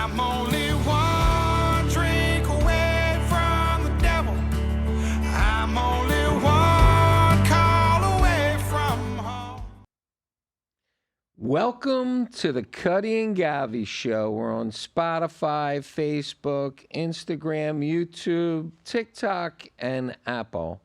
I'm only one drink away from the devil. I'm only one call away from home. Welcome to the Cutty and Govy Show. We're on Spotify, Facebook, Instagram, YouTube, TikTok, and Apple.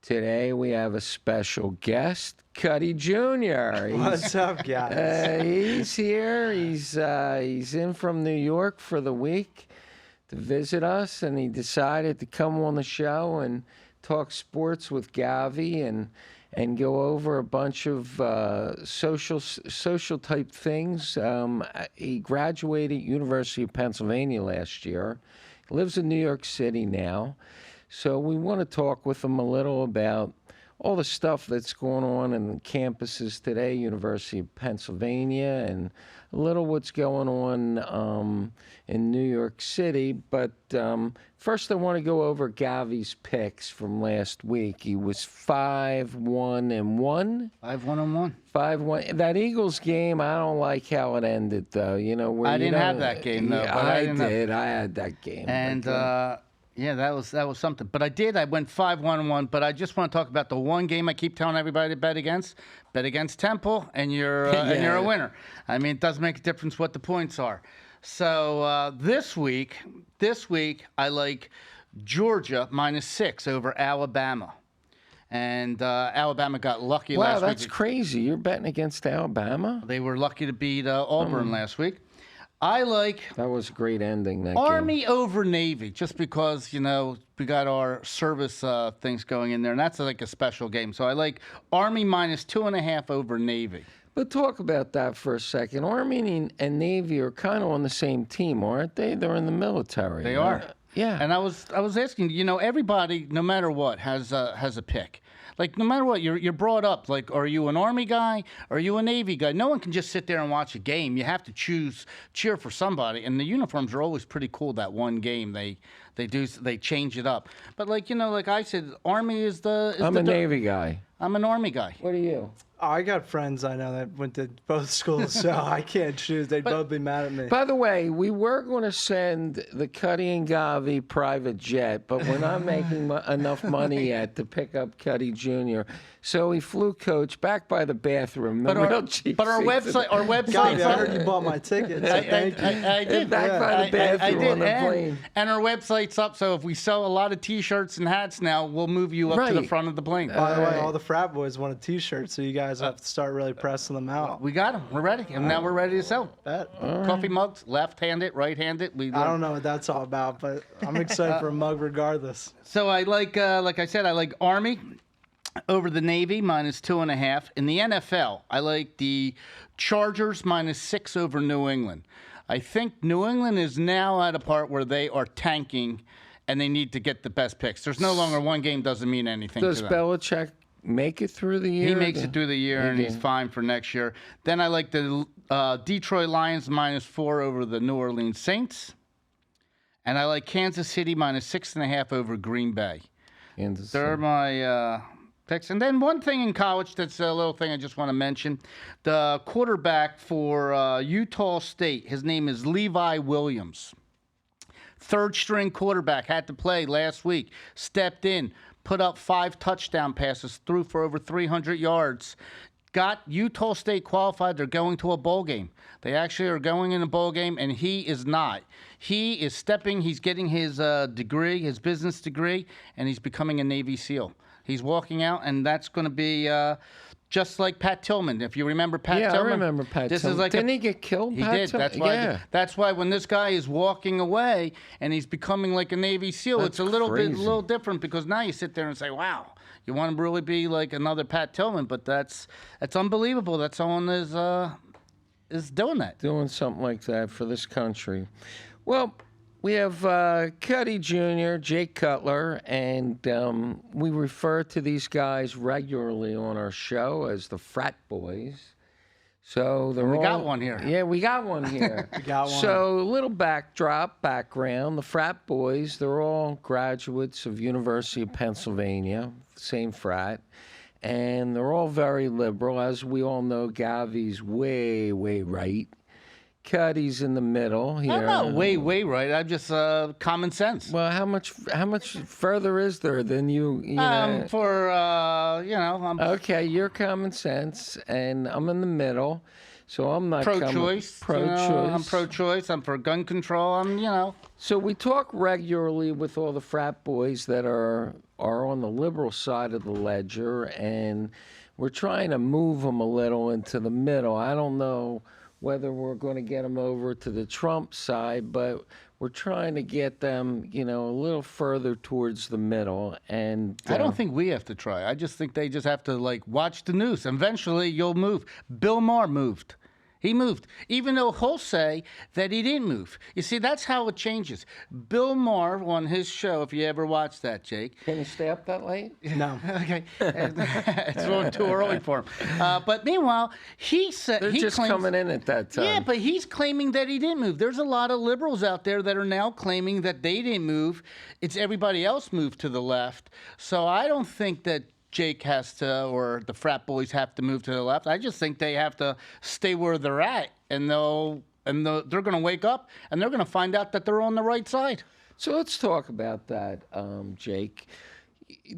Today we have a special guest, Cutty Jr. What's up, guys? He's here. He's in from New York for the week to visit us, and he decided to come on the show and talk sports with Govy and go over a bunch of social type things. He graduated University of Pennsylvania last year. He lives in New York City now. So we want to talk with him a little about all the stuff that's going on in the campuses today, University of Pennsylvania, and a little what's going on in New York City. But first I want to go over Govy's picks from last week. He was 5-1-1. 5-1-1. 5-1. That Eagles game, I don't like how it ended, though. You know, where I didn't have that game, though. Yeah, but I did. I had that game. And yeah, that was something. But I did. I went 5-1-1. But I just want to talk about the one game I keep telling everybody to bet against. Bet against Temple, and you're a winner. I mean, it doesn't make a difference what the points are. So this week I like Georgia -6 over Alabama. And Alabama got lucky last week. Wow, that's crazy. You're betting against Alabama? They were lucky to beat Auburn last week. I like that was a great ending. That Army game. over Navy, just because, you know, we got our service things going in there, and that's like a special game. So I like Army -2.5 over Navy. But talk about that for a second. Army and Navy are kind of on the same team, aren't they? They're in the military. They are. Yeah. And I was asking, you know, everybody, no matter what, has a pick. Like, no matter what, you're brought up. Like, are you an Army guy? Are you a Navy guy? No one can just sit there and watch a game. You have to cheer for somebody. And the uniforms are always pretty cool. That one game, they change it up. But like, you know, like I said, Army is the. I'm a Navy guy. I'm an Army guy. What are you? Oh, I got friends I know that went to both schools, so I can't choose. They'd both be mad at me. By the way, we were going to send the Cutty and Govy private jet, but we're not making enough money yet to pick up Cutty Jr. So he flew coach back by the bathroom. But our website, Govy, I heard you bought my ticket, so thank you. I did. Back by the bathroom on the plane. And our website's up, so if we sell a lot of T-shirts and hats now, we'll move you up to the front of the plane. By the way, all the frat boys want a T-shirt, so you guys have to start really pressing them out. We got them. We're ready, and now we're ready to sell. Bet. Coffee mugs, left-handed, right-handed. I don't know what that's all about, but I'm excited for a mug regardless. So I like I said, I like Army over the Navy -2.5. In the NFL, I like the Chargers -6 over New England. I think New England is now at a part where they are tanking, and they need to get the best picks. There's no longer one game doesn't mean anything Does to them. Belichick make it through the year? He makes it through the year, and he's fine for next year. Then I like the Detroit Lions -4 over the New Orleans Saints. And I like Kansas City -6.5 over Green Bay. They're my picks. And then one thing in college that's a little thing I just want to mention. The quarterback for Utah State, his name is Levi Williams. Third-string quarterback, had to play last week, stepped in, put up 5 touchdown passes, threw for over 300 yards. Got Utah State qualified. They're going to a bowl game. They actually are going in a bowl game, and he is not. He is stepping. He's getting his degree, his business degree, and he's becoming a Navy SEAL. He's walking out, and that's going to be just like Pat Tillman. If you remember Pat Tillman. Yeah, I remember Pat Tillman. Is like Didn't he get killed? He Pat did. Tillman? That's why when this guy is walking away and he's becoming like a Navy SEAL, That's it's a little crazy. different, because now you sit there and say, wow, you want to really be like another Pat Tillman, but that's unbelievable that someone is doing that. Doing something like that for this country. Well, we have Cutty Jr., Jake Cutler, and we refer to these guys regularly on our show as the Frat Boys. So we got one here. Yeah, we got one here. We got one. So a little background. The Frat Boys, they're all graduates of University of Pennsylvania, same frat. And they're all very liberal. As we all know, Govy's way, way right. Cutty's in the middle here. I'm not way right. I'm just common sense. Well, how much further is there than you know? I'm Okay, you're common sense, and I'm in the middle, so I'm not pro-choice. Pro-choice. I'm pro-choice. I'm for gun control. So we talk regularly with all the frat boys that are on the liberal side of the ledger, and we're trying to move them a little into the middle. I don't know whether we're going to get them over to the Trump side, but we're trying to get them, a little further towards the middle. And I don't think we have to try. I just think they just have to watch the news. Eventually, you'll move. Bill Maher moved. He moved, even though he'll say that he didn't move. You see, that's how it changes. Bill Maher on his show, if you ever watched that, Jake. Can you stay up that late? No. Okay. It's a little too early for him. But meanwhile, he said... They're just coming in at that time. Yeah, but he's claiming that he didn't move. There's a lot of liberals out there that are now claiming that they didn't move. It's everybody else moved to the left. So I don't think that Jake has to, or the frat boys have to move to the left. I just think they have to stay where they're at, and they're going to wake up, and they're going to find out that they're on the right side. So let's talk about that, Jake.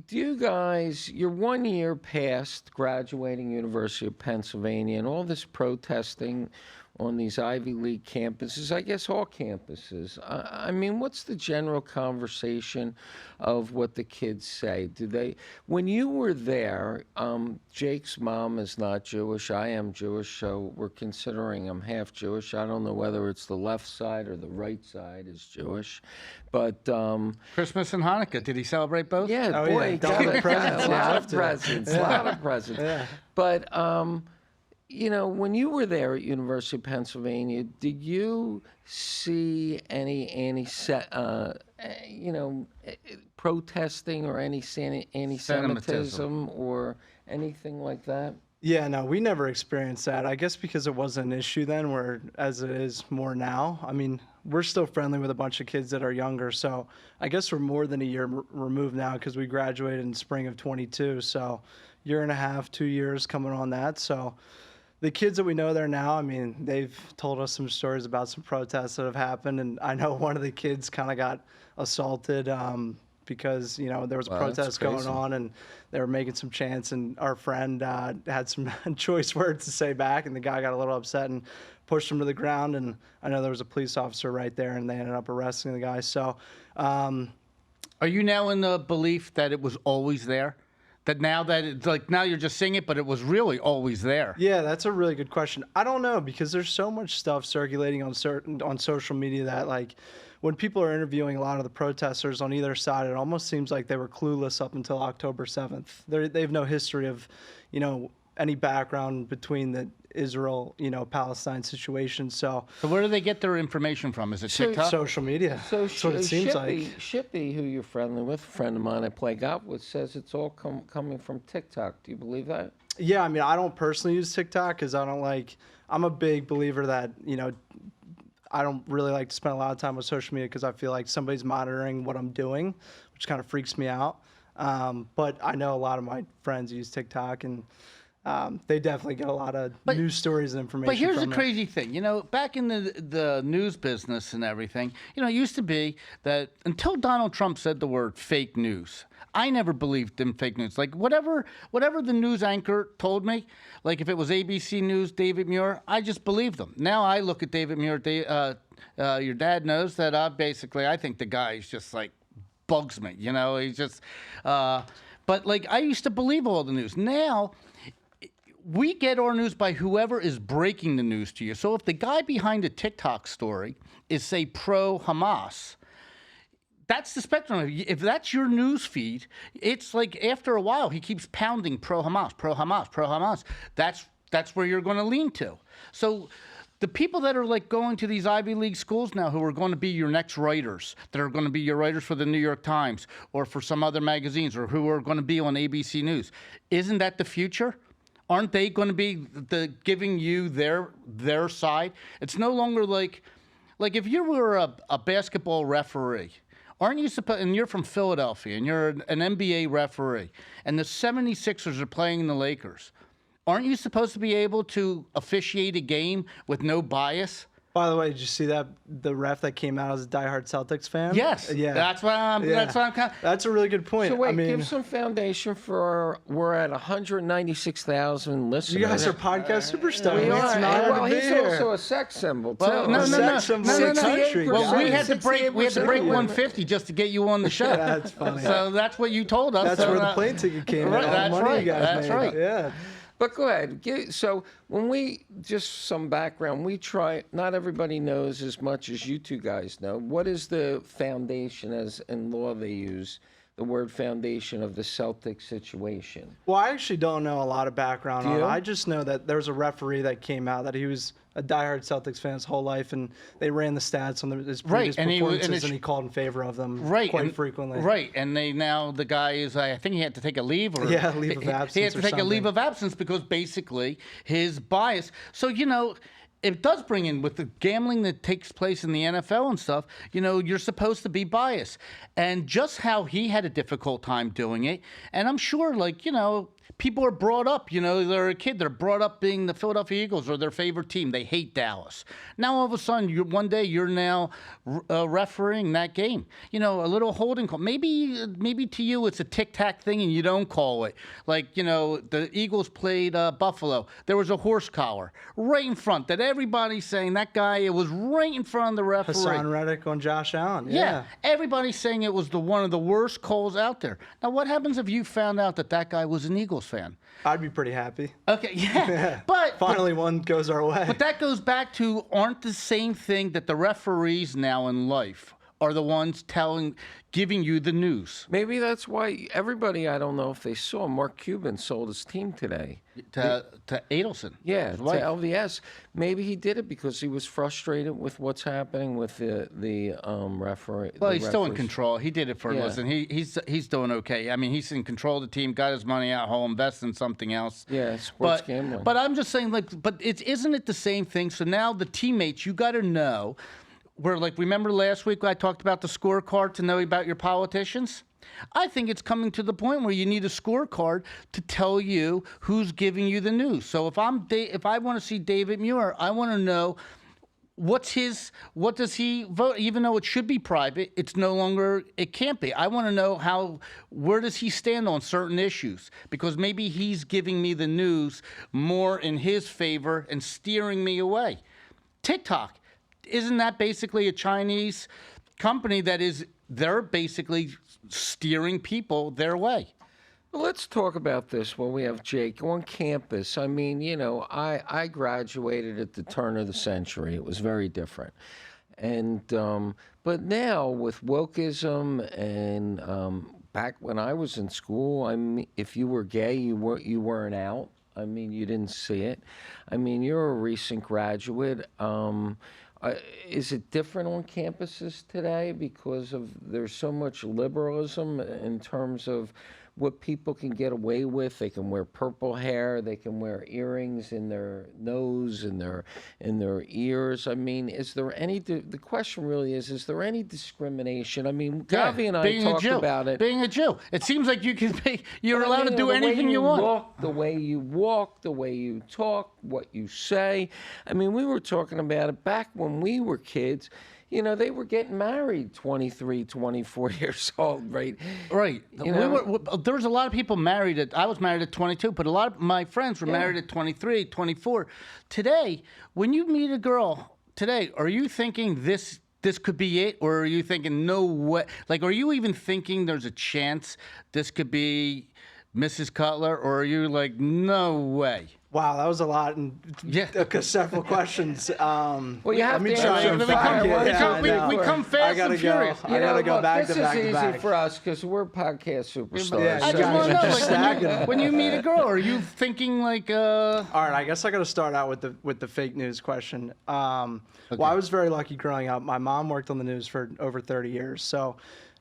Do you guys, you're 1 year past graduating University of Pennsylvania, and all this protesting on these Ivy League campuses, I guess all campuses. I mean, what's the general conversation of what the kids say? When you were there, Jake's mom is not Jewish. I am Jewish, so we're considering I'm half Jewish. I don't know whether it's the left side or the right side is Jewish. But Christmas and Hanukkah, did he celebrate both? yeah, Oh, boy, yeah. he got Double a presents, you lot have of to. presents, a lot of presents. Yeah. But when you were there at University of Pennsylvania, did you see any protesting or any anti-Semitism or anything like that? Yeah, no, we never experienced that. I guess because it wasn't an issue then, where as it is more now. I mean, we're still friendly with a bunch of kids that are younger, so I guess we're more than a year removed now because we graduated in spring of 22. So, year and a half, 2 years coming on that. So, the kids that we know there now, I mean, they've told us some stories about some protests that have happened, and I know one of the kids kind of got assaulted because there was a Wow, that's protest going crazy. on, and they were making some chants, and our friend had some choice words to say back, and the guy got a little upset and pushed him to the ground, and I know there was a police officer right there, and they ended up arresting the guy. So, Are you now in the belief that it was always there? That now that it's now you're just seeing it, but it was really always there? yeah, that's a really good question. I don't know, because there's so much stuff circulating on social media that when people are interviewing a lot of the protesters on either side, it almost seems like they were clueless up until October 7th. They have no history of, any background between the Israel-Palestine situation. So where do they get their information from? Is it TikTok? social media. So That's what it seems like. Shippy, who you're friendly with, a friend of mine I play golf with, says it's all coming from TikTok. Do you believe that? Yeah, I mean, I don't personally use TikTok because I'm a big believer that, I don't really like to spend a lot of time on social media because I feel like somebody's monitoring what I'm doing, which kind of freaks me out. But I know a lot of my friends use TikTok, and they definitely get a lot of news stories and information. But here's the from it. crazy thing. Back in the news business and everything, it used to be that until Donald Trump said the word fake news, I never believed in fake news. Whatever the news anchor told me, if it was ABC News, David Muir, I just believed them. Now I look at David Muir, your dad knows that I think the guy is just bugs me. He's just, but I used to believe all the news. Now, we get our news by whoever is breaking the news to you. So if the guy behind a TikTok story is, say, pro-Hamas, that's the spectrum. If that's your news feed, it's after a while he keeps pounding pro-Hamas, pro-Hamas, pro-Hamas. That's where you're going to lean to. So the people that are going to these Ivy League schools now, who are going to be your next writers, that are going to be your writers for the New York Times or for some other magazines, or who are going to be on ABC News, isn't that the future? Aren't they going to be giving you their side? It's no longer like if you were a basketball referee, aren't you supposed, and you're from Philadelphia, and you're an NBA referee, and the 76ers are playing the Lakers, aren't you supposed to be able to officiate a game with no bias? By the way, did you see that the ref that came out as a diehard Celtics fan? Yes. Yeah. That's what I'm. Yeah. That's what I'm kind. That's a really good point. So wait, I mean, give some foundation for we're at 196,000 listeners. you guys are podcast superstars. We It's are. an honor Well, to be he's here. also a sex symbol too. Well, no, no, no, Sex symbol no, of no, the no. country. Well, we had to 68%. break 68%. 150 just to get you on the show. That's funny. So that's what you told us. That's so, where the plane ticket came right, in. All the that's money right, you guys that's made. right. Yeah. But go ahead. So when we, just some background, we try, not everybody knows as much as you two guys know. What is the foundation, as in law they use, the word foundation of the Celtic situation? Well, I actually don't know a lot of background Do on it. you? I just know that there was a referee that came out that he was a diehard Celtics fan his whole life, and they ran the stats on his previous and he was- and performances, it's- and he called in favor of them Right, quite and, frequently. Right, and the guy is. I think he had to take a leave, or Yeah, leave of absence He had to or take a leave something. of absence because basically his bias. So it does bring in with the gambling that takes place in the NFL and stuff. You're supposed to be biased, and just how he had a difficult time doing it. And I'm sure, people are brought up. They're a kid. They're brought up being the Philadelphia Eagles or their favorite team. They hate Dallas. Now all of a sudden, one day you're now refereeing that game. A little holding call. Maybe to you it's a tic-tac thing and you don't call it. The Eagles played Buffalo. There was a horse collar right in front that everybody's saying that guy. It was right in front of the referee. Hassan Reddick on Josh Allen. Yeah, everybody's saying it was one of the worst calls out there. Now, what happens if you found out that guy was an Eagles fan? I'd be pretty happy. Okay, yeah, but Finally, one goes our way. But that goes back to aren't the same thing that the referees now in life are the ones giving you the news. Maybe that's why everybody, I don't know if they saw, Mark Cuban sold his team today. To Adelson. Yeah, his to wife. LVS. Maybe he did it because he was frustrated with what's happening with the referee. Well, the he's still in referees. control. He did it for Yeah. listen. He's doing okay. I mean, he's in control of the team. Got his money out, whole invest in something else. Yeah, sports but, gambling. But I'm just saying, isn't it the same thing? So now the teammates, you got to know. Remember last week I talked about the scorecard to know about your politicians? I think it's coming to the point where you need a scorecard to tell you who's giving you the news. So if I want to see David Muir, I want to know what does he vote? Even though it should be private, it can't be. I want to know where does he stand on certain issues? Because maybe he's giving me the news more in his favor and steering me away. TikTok. Isn't that basically a Chinese company they're basically steering people their way? Well, let's talk about this while we have Jake on campus. I mean, I graduated at the turn of the century. It was very different. And but now with wokeism and back when I was in school, I mean, if you were gay, you weren't out. I mean, you didn't see it. I mean, you're a recent graduate. Is it different on campuses today because there's so much liberalism in terms of what people can get away with? They can wear purple hair, they can wear earrings in their nose and in their ears. I mean, is there any? The question really is there any discrimination? I mean, Govy and I talked about it. Being a Jew, it seems like you're But I allowed mean, to do the way anything you want. Look, the way you walk, the way you talk, what you say. I mean, we were talking about it back when we were kids. They were getting married 23, 24 years old, right? Right. There was a lot of people married I was married at 22, but a lot of my friends were married at 23, 24. Today, when you meet a girl today, are you thinking this could be it? Or are you thinking, no way? Are you even thinking there's a chance this could be Mrs. Cutler? Or are you like, no way? Wow, that was a lot and several questions. Well, you have to try answer and them find back. it. We come fast and furious. I gotta go back to back to This is back. easy for us because we're podcast superstars. Yeah, I you just guys want are to just stacking know, them. when you meet a girl, are you thinking All right, I guess I got to start out with the fake news question. Well, I was very lucky growing up. My mom worked on the news for over 30 years, so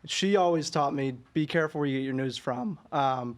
she always taught me, be careful where you get your news from,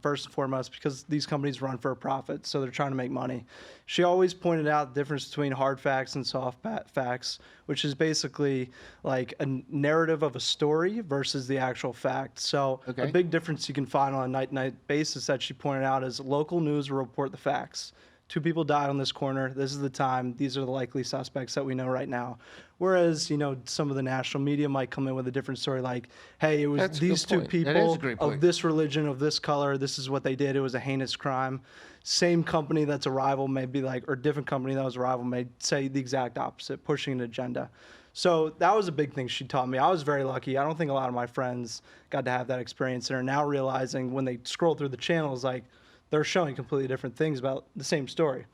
first and foremost, because these companies run for a profit, so they're trying to make money. She always pointed out the difference between hard facts and soft facts, which is basically like a narrative of a story versus the actual fact. So a big difference you can find on a night-to-night basis that she pointed out is local news will report the facts. 2 people died on this corner. This is the time. These are the likely suspects that we know right now. Whereas, you know, some of the national media might come in with a different story like, hey, it was That's a good these 2 point. That is people a great of point. this religion, of this color. This is what they did. It was a heinous crime. Same company that's a rival may be like, or different company that was a rival may say the exact opposite, pushing an agenda. So that was a big thing she taught me. I was very lucky. I don't think a lot of my friends got to have that experience and are now realizing when they scroll through the channels, like they're showing completely different things about the same story.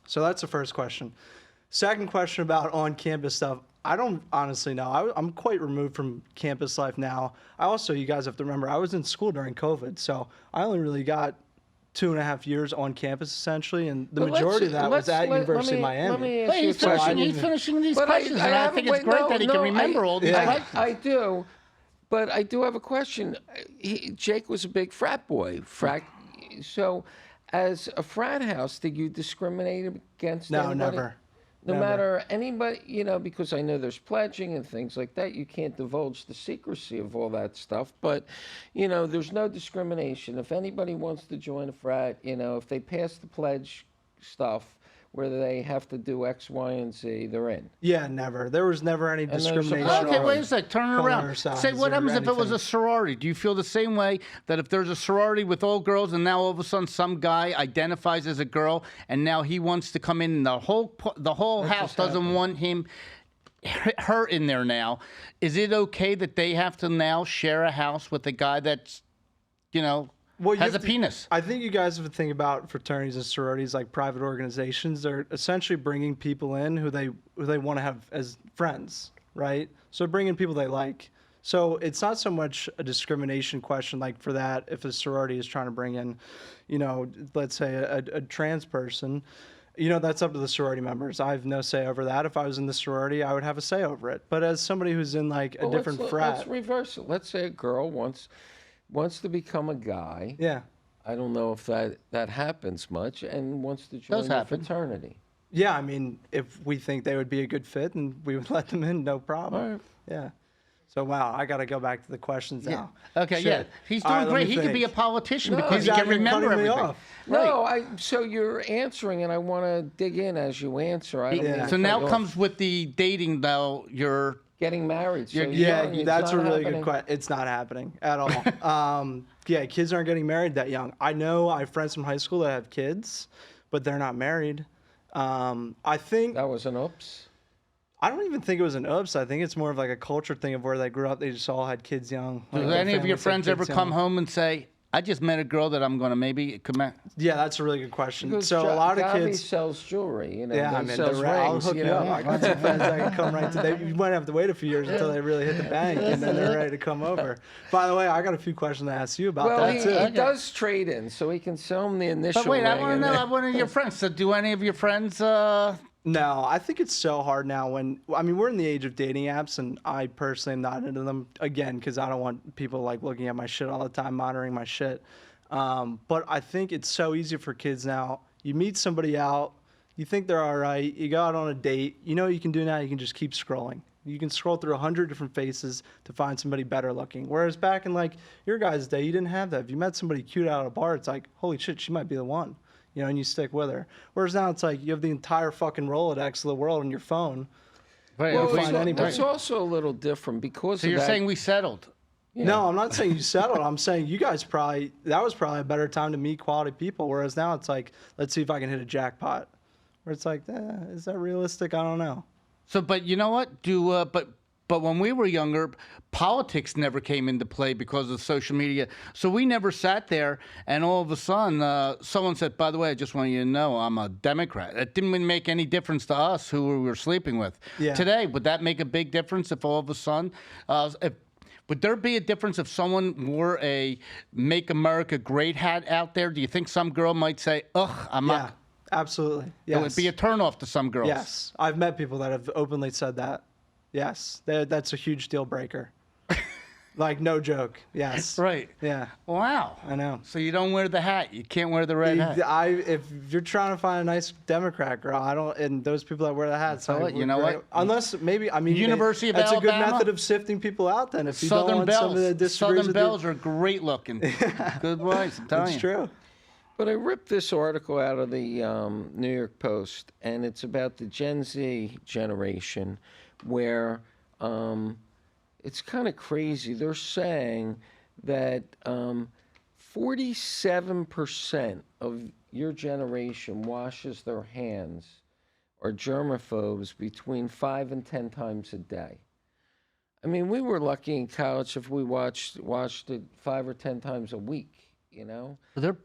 So that's the first question. Second question about on-campus stuff. I don't honestly know. I'm quite removed from campus life now. I also, you guys have to remember, I was in school during COVID, so I only really got 2.5 years on campus essentially, and the But majority of that was at University of Miami. Let me ask Wait, you a he's finishing, question. he's finishing these But questions, and I think it's great that he can remember all these questions. I do, but I do have a question. Jake was a big frat boy. So, as a frat house, did you discriminate against No, anybody? never. No Never. matter anybody, you know, because I know there's pledging and things like that. You can't divulge the secrecy of all that stuff. But, you know, there's no discrimination. If anybody wants to join a frat, you know, if they pass the pledge stuff where they have to do X, Y, and Z, they're in. Yeah, never. There was never any there's a discrimination. problem. Okay, on wait a sec. Turn it color around. or size Say, what or happens if it was anything. a sorority? Do you feel the same way that if there's a sorority with all girls and now all of a sudden some guy identifies as a girl and now he wants to come in and the whole house doesn't want her in there now? Is it okay that they have to now share a house with a guy that's, you know, Well, you has a have to- penis? I think you guys have to think about fraternities and sororities like private organizations. They're essentially bringing people in who they want to have as friends, right? So bringing people they like. So it's not so much a discrimination question like for that. If a sorority is trying to bring in, you know, let's say a trans person, you know, that's up to the sorority members. I have no say over that. If I was in the sorority, I would have a say over it. But as somebody who's in like a different frat, Let's reverse it. Let's say a girl wants to become a guy. yeah. I don't know if that happens much, and wants to join Does the happen. fraternity. Yeah, I mean, if we think they would be a good fit, and we would let them in, no problem. All right. Yeah. So wow, I got to go back to the questions now. Okay, Shit. yeah. He's All doing right, let great. me He could be a think. politician No, because He's he out can here remember cutting me everything. off. No, so you're answering, and I want to dig in as you answer. I don't Yeah. mean So to now cut you comes off. with the dating, though. You're getting married. So Yeah, young, it's that's a not really happening. good question. It's not happening at all. Yeah, kids aren't getting married that young. I know I have friends from high school that have kids, but they're not married. I think That was an oops. I don't even think it was an oops. I think it's more of like a culture thing of where they grew up. They just all had kids young. Do Like, their any of your families had friends ever kids come young. home and say, I just met a girl that I'm going to maybe commit? Yeah, that's a really good question. Because So a lot of Govy kids. sells jewelry. You know, Yeah, they I mean, sells I'll rings. hook you you know. up. I got some friends that can come right to. You might have to wait a few years until they really hit the bank, and then they're ready to come over. By the way, I got a few questions to ask you about Well, that he too. does trade in, so he can sell them the initial. But wait, I ring want to and know then- one of your friends. So do any of your friends... No, I think it's so hard now when, I mean, we're in the age of dating apps, and I personally am not into them, again, because I don't want people, like, looking at my shit all the time, monitoring my shit. But I think it's so easy for kids now. You meet somebody out, you think they're all right, you go out on a date, you know what you can do now? You can just keep scrolling. You can scroll through 100 different faces to find somebody better looking. Whereas back in, like, your guys' day, you didn't have that. If you met somebody cute out at a bar, it's like, holy shit, she might be the one. You know, and you stick with her. Whereas now it's like you have the entire fucking Rolodex of the world on your phone. Wait, Well, You'll it's, find anybody. it's also a little different because so of you're that. saying we settled? No, I'm not saying you settled. I'm saying you guys that was probably a better time to meet quality people. Whereas now it's like, let's see if I can hit a jackpot. Where it's like, is that realistic? I don't know. So, but you know what? But when we were younger, politics never came into play because of social media. So we never sat there and all of a sudden someone said, by the way, I just want you to know I'm a Democrat. It didn't even make any difference to us who we were sleeping with. Yeah. Today, would that make a big difference if all of a sudden, would there be a difference if someone wore a Make America Great hat out there? Do you think some girl might say, ugh, I'm Yeah, not? absolutely. It Yes. would be a turnoff to some girls. Yes. I've met people that have openly said that. Yes. That's a huge deal breaker. Like, no joke. Yes. Right. Yeah. Wow. I know. So you don't wear the hat. You can't wear the red hat. If you're trying to find a nice Democrat girl, and those people that wear the hats, Tell I it, you would know great- what? Unless maybe, I mean, University of that's a good Alabama? method of sifting people out. Then, if you don't Southern want somebody that Bells. disagrees Southern with Bells are great looking. Good boys, I'm telling it's you. true. But I ripped this article out of the New York Post, and it's about the Gen Z generation, where it's kind of crazy. They're saying that 47% of your generation washes their hands or germaphobes between 5 and 10 times a day. I mean, we were lucky in college if we washed it 5 or 10 times a week, you know? They're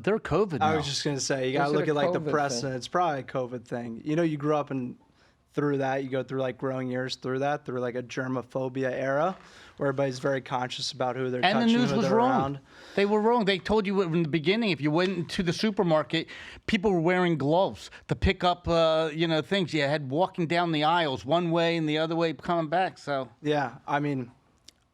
they're COVID now. I was just gonna say you gotta Is it look a at like the COVID precedent. thing? It's probably a COVID thing. You know, you grew up and through that, you go through like growing years through like a germophobia era, where everybody's very conscious about who they're And touching, the news who was they're wrong. around. They were wrong. They told you in the beginning, if you went to the supermarket, people were wearing gloves to pick up, things. You had walking down the aisles one way and the other way coming back. So Yeah, I mean,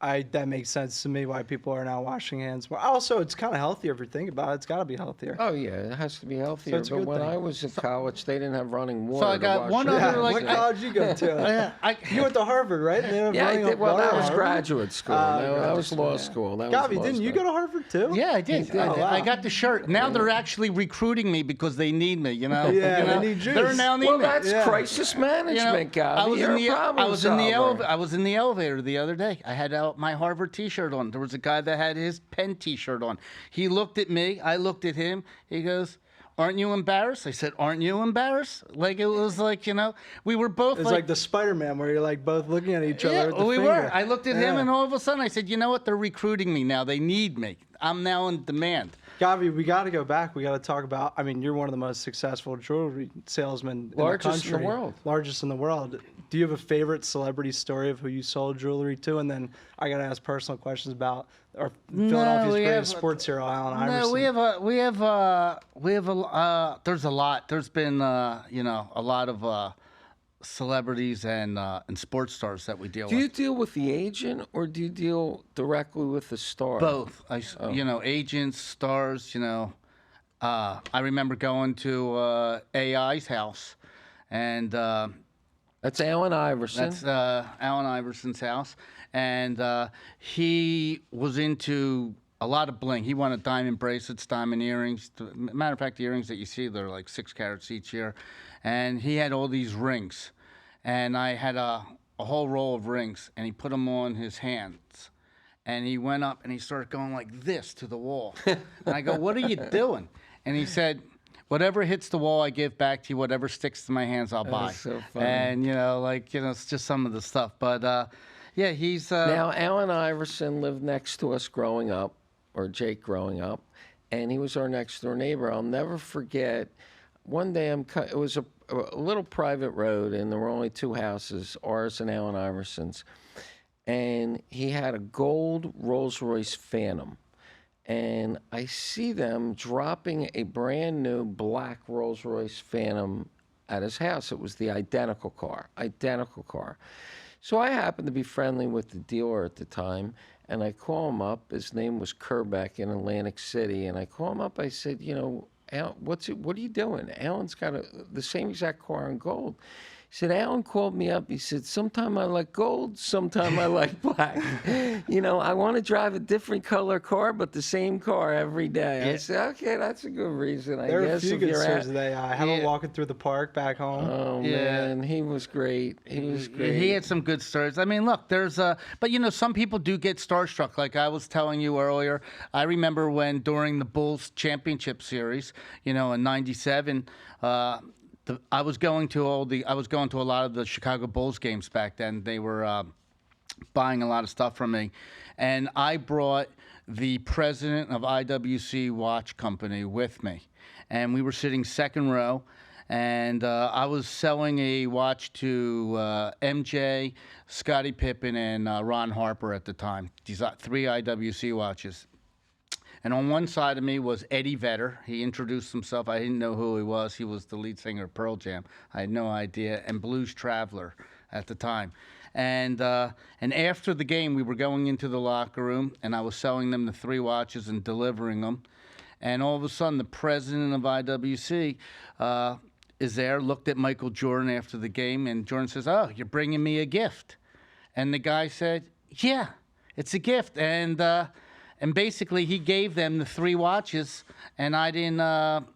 that makes sense to me why people are now washing hands more. Also, it's kind of healthier if you think about it. It's got to be healthier. Oh, yeah, it has to be healthier. it's a But good when thing. I was in college, they didn't have running water. I to got wash one your other, hands like, What in. college you go to? You went to Harvard, right? They have Yeah, I running did. Well, water that at was Harvard? graduate school. That was law school. That was Gavi, law didn't you school. go to Harvard too? yeah, I did. did. Oh, wow. I got the shirt. Now they're actually recruiting me because they need me. You know. Yeah, you know? they need juice. They're now Well, needing me. that's Yeah. crisis management, Gavi. I was You're in a the problem I was in the solver. I was in the elevator the other day. I had my Harvard T-shirt on. There was a guy that had his Penn T-shirt on. He looked at me. I looked at him. He goes, "Aren't you embarrassed?" I said, "Aren't you embarrassed?" Like it was like we were both It's like the Spider-Man where you're like both looking at each other. yeah, with the we finger. were. I looked at him, Yeah. and all of a sudden I said, "You know what? They're recruiting me now. They need me. I'm now in demand." Gavi, we got to go back. We got to talk about. I mean, you're one of the most successful jewelry salesmen Largest in in the the country. world. Largest in the world. Do you have a favorite celebrity story of who you sold jewelry to? And then I got to ask personal questions about our Philadelphia's we greatest have- sports hero, Allen Iverson. No, there's a lot. There's been a lot of celebrities and sports stars that we deal Do you with. deal with the agent or do you deal directly with the star? Both, agents, stars. I remember going to AI's house, and That's Allen Iverson. that's Allen Iverson's house, and he was into a lot of bling. He wanted diamond bracelets, diamond earrings. Matter of fact, the earrings that you see, they're like 6 carats each here, and he had all these rings, and I had a whole roll of rings, and he put them on his hands. And he went up and he started going like this to the wall. And I go, "What are you doing?" And he said, "Whatever hits the wall, I give back to you. Whatever sticks to my hands, I'll buy." so funny. And it's just some of the stuff. But yeah, he's Now, Allen Iverson lived next to us growing up, or Jake growing up, and he was our next door neighbor. I'll never forget. One day, it was a little private road, and there were only 2 houses, ours and Allen Iverson's. And he had a gold Rolls-Royce Phantom. And I see them dropping a brand new black Rolls-Royce Phantom at his house. It was the identical car. So I happened to be friendly with the dealer at the time, and I call him up. His name was Kerbeck in Atlantic City, and I call him up. I said, Al, what are you doing? Alan's got the same exact car in gold. He said, Alan called me up. He said, sometime I like gold, sometime I like black. I want to drive a different color car, but the same car every day. I said, okay, that's a good reason, I There are a guess. few if good you're stories at- of AI. How about walking through the park back home? Oh, man, he was great. He was great. He had some good stories. I mean, look, but some people do get starstruck. Like I was telling you earlier, I remember when during the Bulls championship series, in '97, I was going to a lot of the Chicago Bulls games back then. They were buying a lot of stuff from me, and I brought the president of IWC Watch Company with me, and we were sitting second row. And I was selling a watch to MJ, Scottie Pippen, and Ron Harper at the time. These 3 IWC watches. And on one side of me was Eddie Vedder. He introduced himself. I didn't know who he was. He was the lead singer of Pearl Jam. I had no idea. And Blues Traveler at the time. And after the game, we were going into the locker room, and I was selling them the 3 watches and delivering them. And all of a sudden, the president of IWC is there, looked at Michael Jordan after the game, and Jordan says, "Oh, you're bringing me a gift." And the guy said, "Yeah, it's a gift." And And basically, he gave them the 3 watches, and I didn't.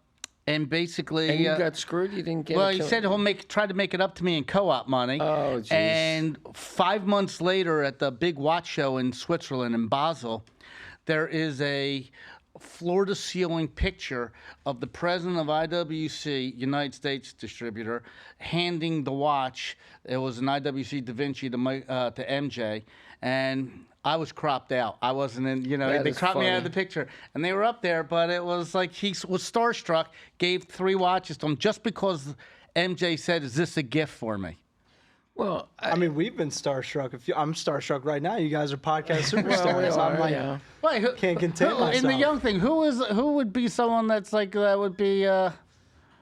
And basically, And you got screwed. You didn't get. well, it he till- said he'll try to make it up to me in co-op money. Oh, jeez. And 5 months later, at the big watch show in Switzerland, in Basel, there is a floor-to-ceiling picture of the president of IWC, United States distributor, handing the watch. It was an IWC Da Vinci to MJ, and I was cropped out. I wasn't in, That they is cropped me out of funny. the picture. And they were up there, but it was like he was starstruck, gave 3 watches to him just because MJ said, "Is this a gift for me?" Well, I mean, we've been starstruck. I'm starstruck right now. You guys are podcast superstars. well, we I'm are, like, yeah. Wait, Can't contain in the myself. young thing, who would be someone that's like that would be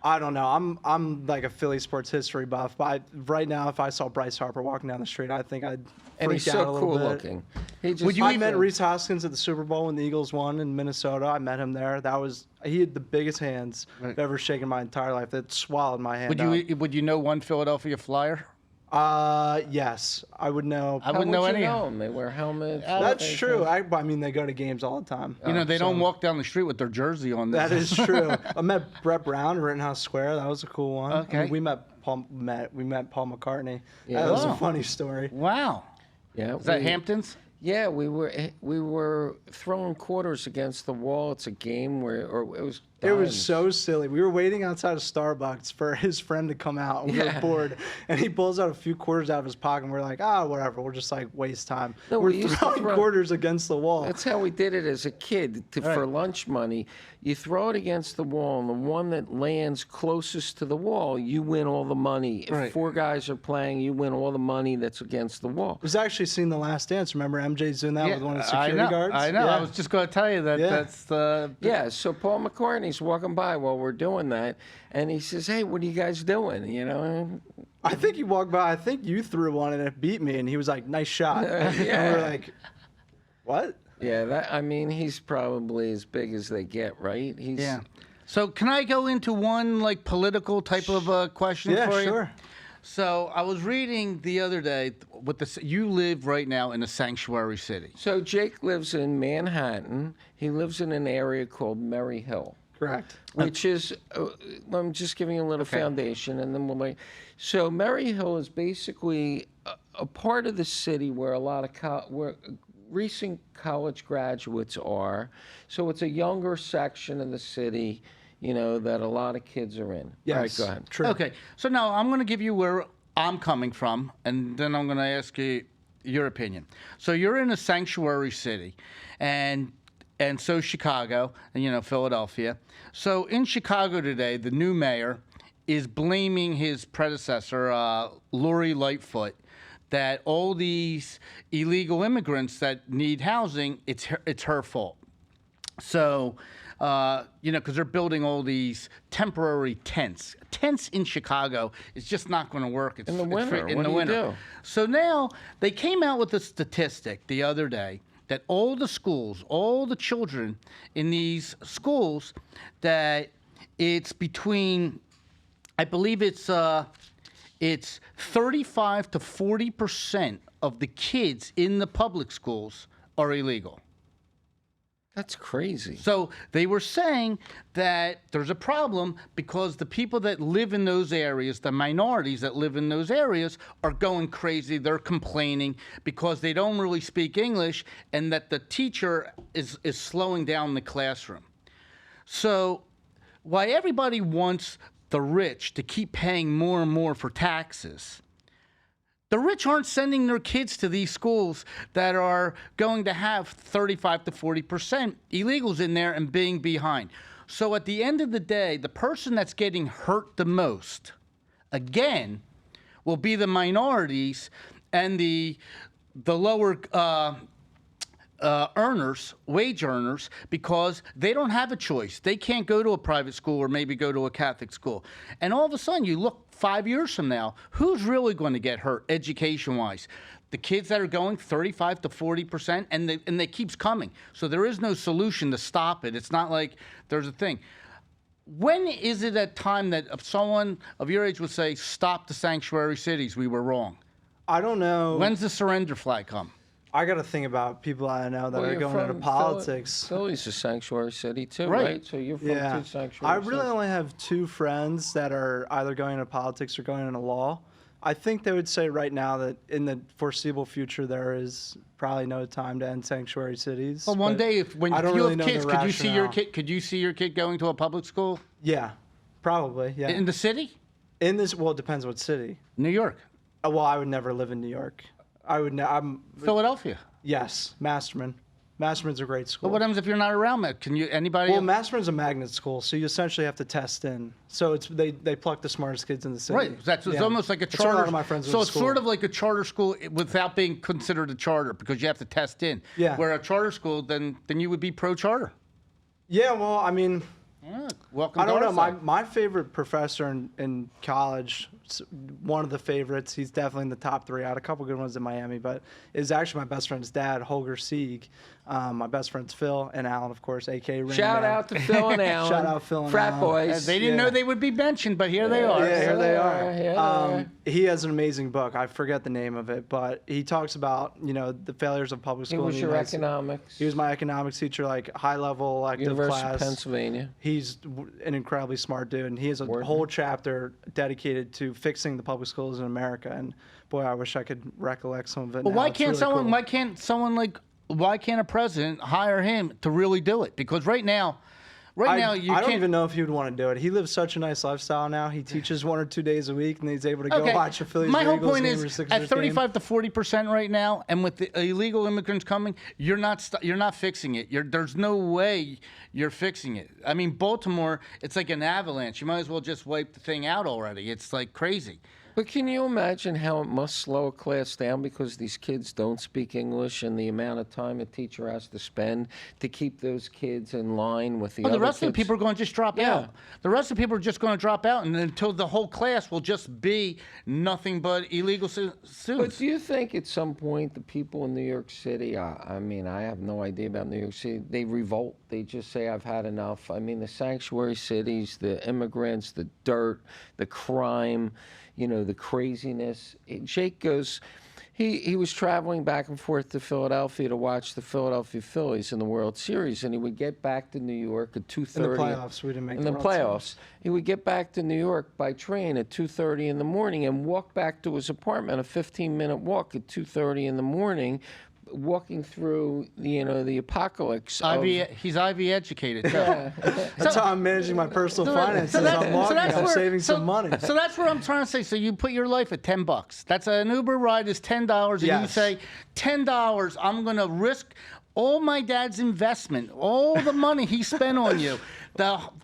I don't know. I'm like a Philly sports history buff. But right now, if I saw Bryce Harper walking down the street, I think I'd and he's freak out a so little cool bit. looking. He just. Would you I even- met Reese Hoskins at the Super Bowl when the Eagles won in Minnesota. I met him there. He had the biggest hands I've ever shaken in my entire life. That swallowed my hand. would you know one Philadelphia Flyer? Yes, I would know. I How wouldn't know would you any. know 'em? They wear helmets. That's they- true. I mean, they go to games all the time. They don't walk down the street with their jersey on. That is true. I met Brett Brown at Rittenhouse Square. That was a cool one. Okay. I mean, we met Paul McCartney. Yeah. That was Oh. a funny story. Wow. Yeah. Is that Hamptons? Yeah, we were throwing quarters against the wall. It's a game where, or it was. It was dimes. so silly. We were waiting outside of Starbucks for his friend to come out. And we were Yeah. bored, and he pulls out a few quarters out of his pocket. And we're like, whatever. We'll just like waste time. No, we're we used to throwing throw- quarters against the wall. That's how we did it as a kid. For lunch money, you throw it against the wall, and the one that lands closest to the wall, you win all the money. If Right. 4 guys are playing, you win all the money that's against the wall. I was actually seeing The Last Dance. Remember MJ doing that with one of the I security know. guards? I know. Yeah. I was just going to tell you that Yeah. that's the. Yeah, so Paul McCartney's walking by while we're doing that, and he says, "Hey, what are you guys doing?" I think he walked by. I think you threw one and it beat me, and he was like, "Nice shot." And Yeah. we're like, "What?" Yeah, he's probably as big as they get, right? He's Yeah. So can I go into one like political type of question Yeah, for you? sure. So I was reading the other day you live right now in a sanctuary city. So Jake lives in Manhattan. He lives in an area called Merry Hill, Correct. which is, I'm just giving you a little foundation, and then we'll make. So Merry Hill is basically a part of the city where a lot of where recent college graduates are. So it's a younger section of the city, that a lot of kids are in. Yes. All right, go ahead. True. Okay. So now I'm going to give you where I'm coming from, and then I'm going to ask you your opinion. So you're in a sanctuary city, and so Chicago, and Philadelphia. So in Chicago today, the new mayor is blaming his predecessor, Lori Lightfoot, that all these illegal immigrants that need housing, it's her fault. So, because they're building all these temporary tents. Tents in Chicago is just not going to work. It's In the winter, in what the do you winter. do? So now they came out with a statistic the other day that all the schools, all the children in these schools, that it's between, I believe it's 35 to 40% of the kids in the public schools are illegal. That's crazy. So they were saying that there's a problem because the people that live in those areas, the minorities that live in those areas, are going crazy. They're complaining because they don't really speak English, and that the teacher is slowing down the classroom. So why everybody wants the rich to keep paying more and more for taxes, the rich aren't sending their kids to these schools that are going to have 35 to 40% illegals in there and being behind. So at the end of the day, the person that's getting hurt the most, again, will be the minorities and the lower wage earners, because they don't have a choice. They can't go to a private school or maybe go to a Catholic school. And all of a sudden, you look 5 years from now, who's really going to get hurt education-wise? The kids that are going 35 to 40%, and they keeps coming. So there is no solution to stop it. It's not like there's a thing. When is it at time that if someone of your age would say, stop the sanctuary cities, we were wrong? I don't know. When's the surrender flag come? I got to think about people I know that Well, are you're going into from politics. Philly's a sanctuary city too, Right. right? So you're from Yeah, two sanctuary I really cities. only have 2 friends that are either going into politics or going into law. I think they would say right now that in the foreseeable future there is probably no time to end sanctuary cities. Well, one but day, when I don't you really have know kids, the could you see your rationale. kid? Could you see your kid going to a public school Yeah, probably. Yeah. in the city, In this, well, it depends what city. New York, Well, I would never live in New York. I would. I'm Philadelphia? yes, Masterman. Masterman's a great school. But what happens if you're not around that? Can you anybody? Well, Masterman's a magnet school, so you essentially have to test in. So it's they pluck the smartest kids in the city. Right, it's Yeah. almost like a That's where charter. a lot of my friends so went to it's school. sort of like a charter school without being considered a charter because you have to test in. Yeah. Where a charter school, then you would be pro charter. Yeah, well, I mean, Welcome. I don't to know. our side. My favorite professor in college, one of the favorites, he's definitely in the top 3. I had a couple good ones in Miami, but is actually my best friend's dad, Holger Sieg. My best friends Phil and Alan, of course, a.k.a. Rain Shout Man. out to Phil and Alan. Shout out Phil and Frat Alan. boys. They didn't Yeah. know they would be mentioned, but here they are. Yeah, here they are. Here they are. He has an amazing book. I forget the name of it, but he talks about the failures of public He school. was in the your United States. economics. He was my economics teacher, like high level elective University class. of Pennsylvania. He's an incredibly smart dude, and he has a Word. whole chapter dedicated to fixing the public schools in America. And boy, I wish I could recollect some of it. But now. why It's can't really someone? cool. Why can't a president hire him to really do it? Because right now you I can't. don't even know if he would want to do it. He lives such a nice lifestyle now. He teaches 1 or 2 days a week, and he's able to go watch a Phillies My or whole Eagles point game or is, Sixers at game. 35 to 40% right now, and with the illegal immigrants coming, you're not fixing it. There's no way you're fixing it. I mean, Baltimore, it's like an avalanche. You might as well just wipe the thing out already. It's like crazy. But can you imagine how it must slow a class down because these kids don't speak English and the amount of time a teacher has to spend to keep those kids in line with the Well, other the rest of the kids? people are going to just drop Yeah. out. The rest of the people are just going to drop out, and until the whole class will just be nothing but illegal But students. do you think at some point the people in New York City, I mean, I have no idea about New York City, they revolt. They just say, I've had enough. I mean, the sanctuary cities, the immigrants, the dirt, the crime, the craziness. Jake goes, he was traveling back and forth to Philadelphia to watch the Philadelphia Phillies in the World Series, and he would get back to New York at 2:30. in the playoffs, we didn't make In the the World Series. playoffs, he would get back to New York by train at 2:30 in the morning and walk back to his apartment, a 15-minute walk at 2:30 in the morning, walking through the apocalypse. He's Ivy educated. Too. That's how I'm managing my personal finances. I'm walking, I'm saving some money. So that's what I'm trying to say. So you put your life at $10. That's an Uber ride is $10, and you Yes. say, $10. I'm going to risk all my dad's investment, all the money he spent on you.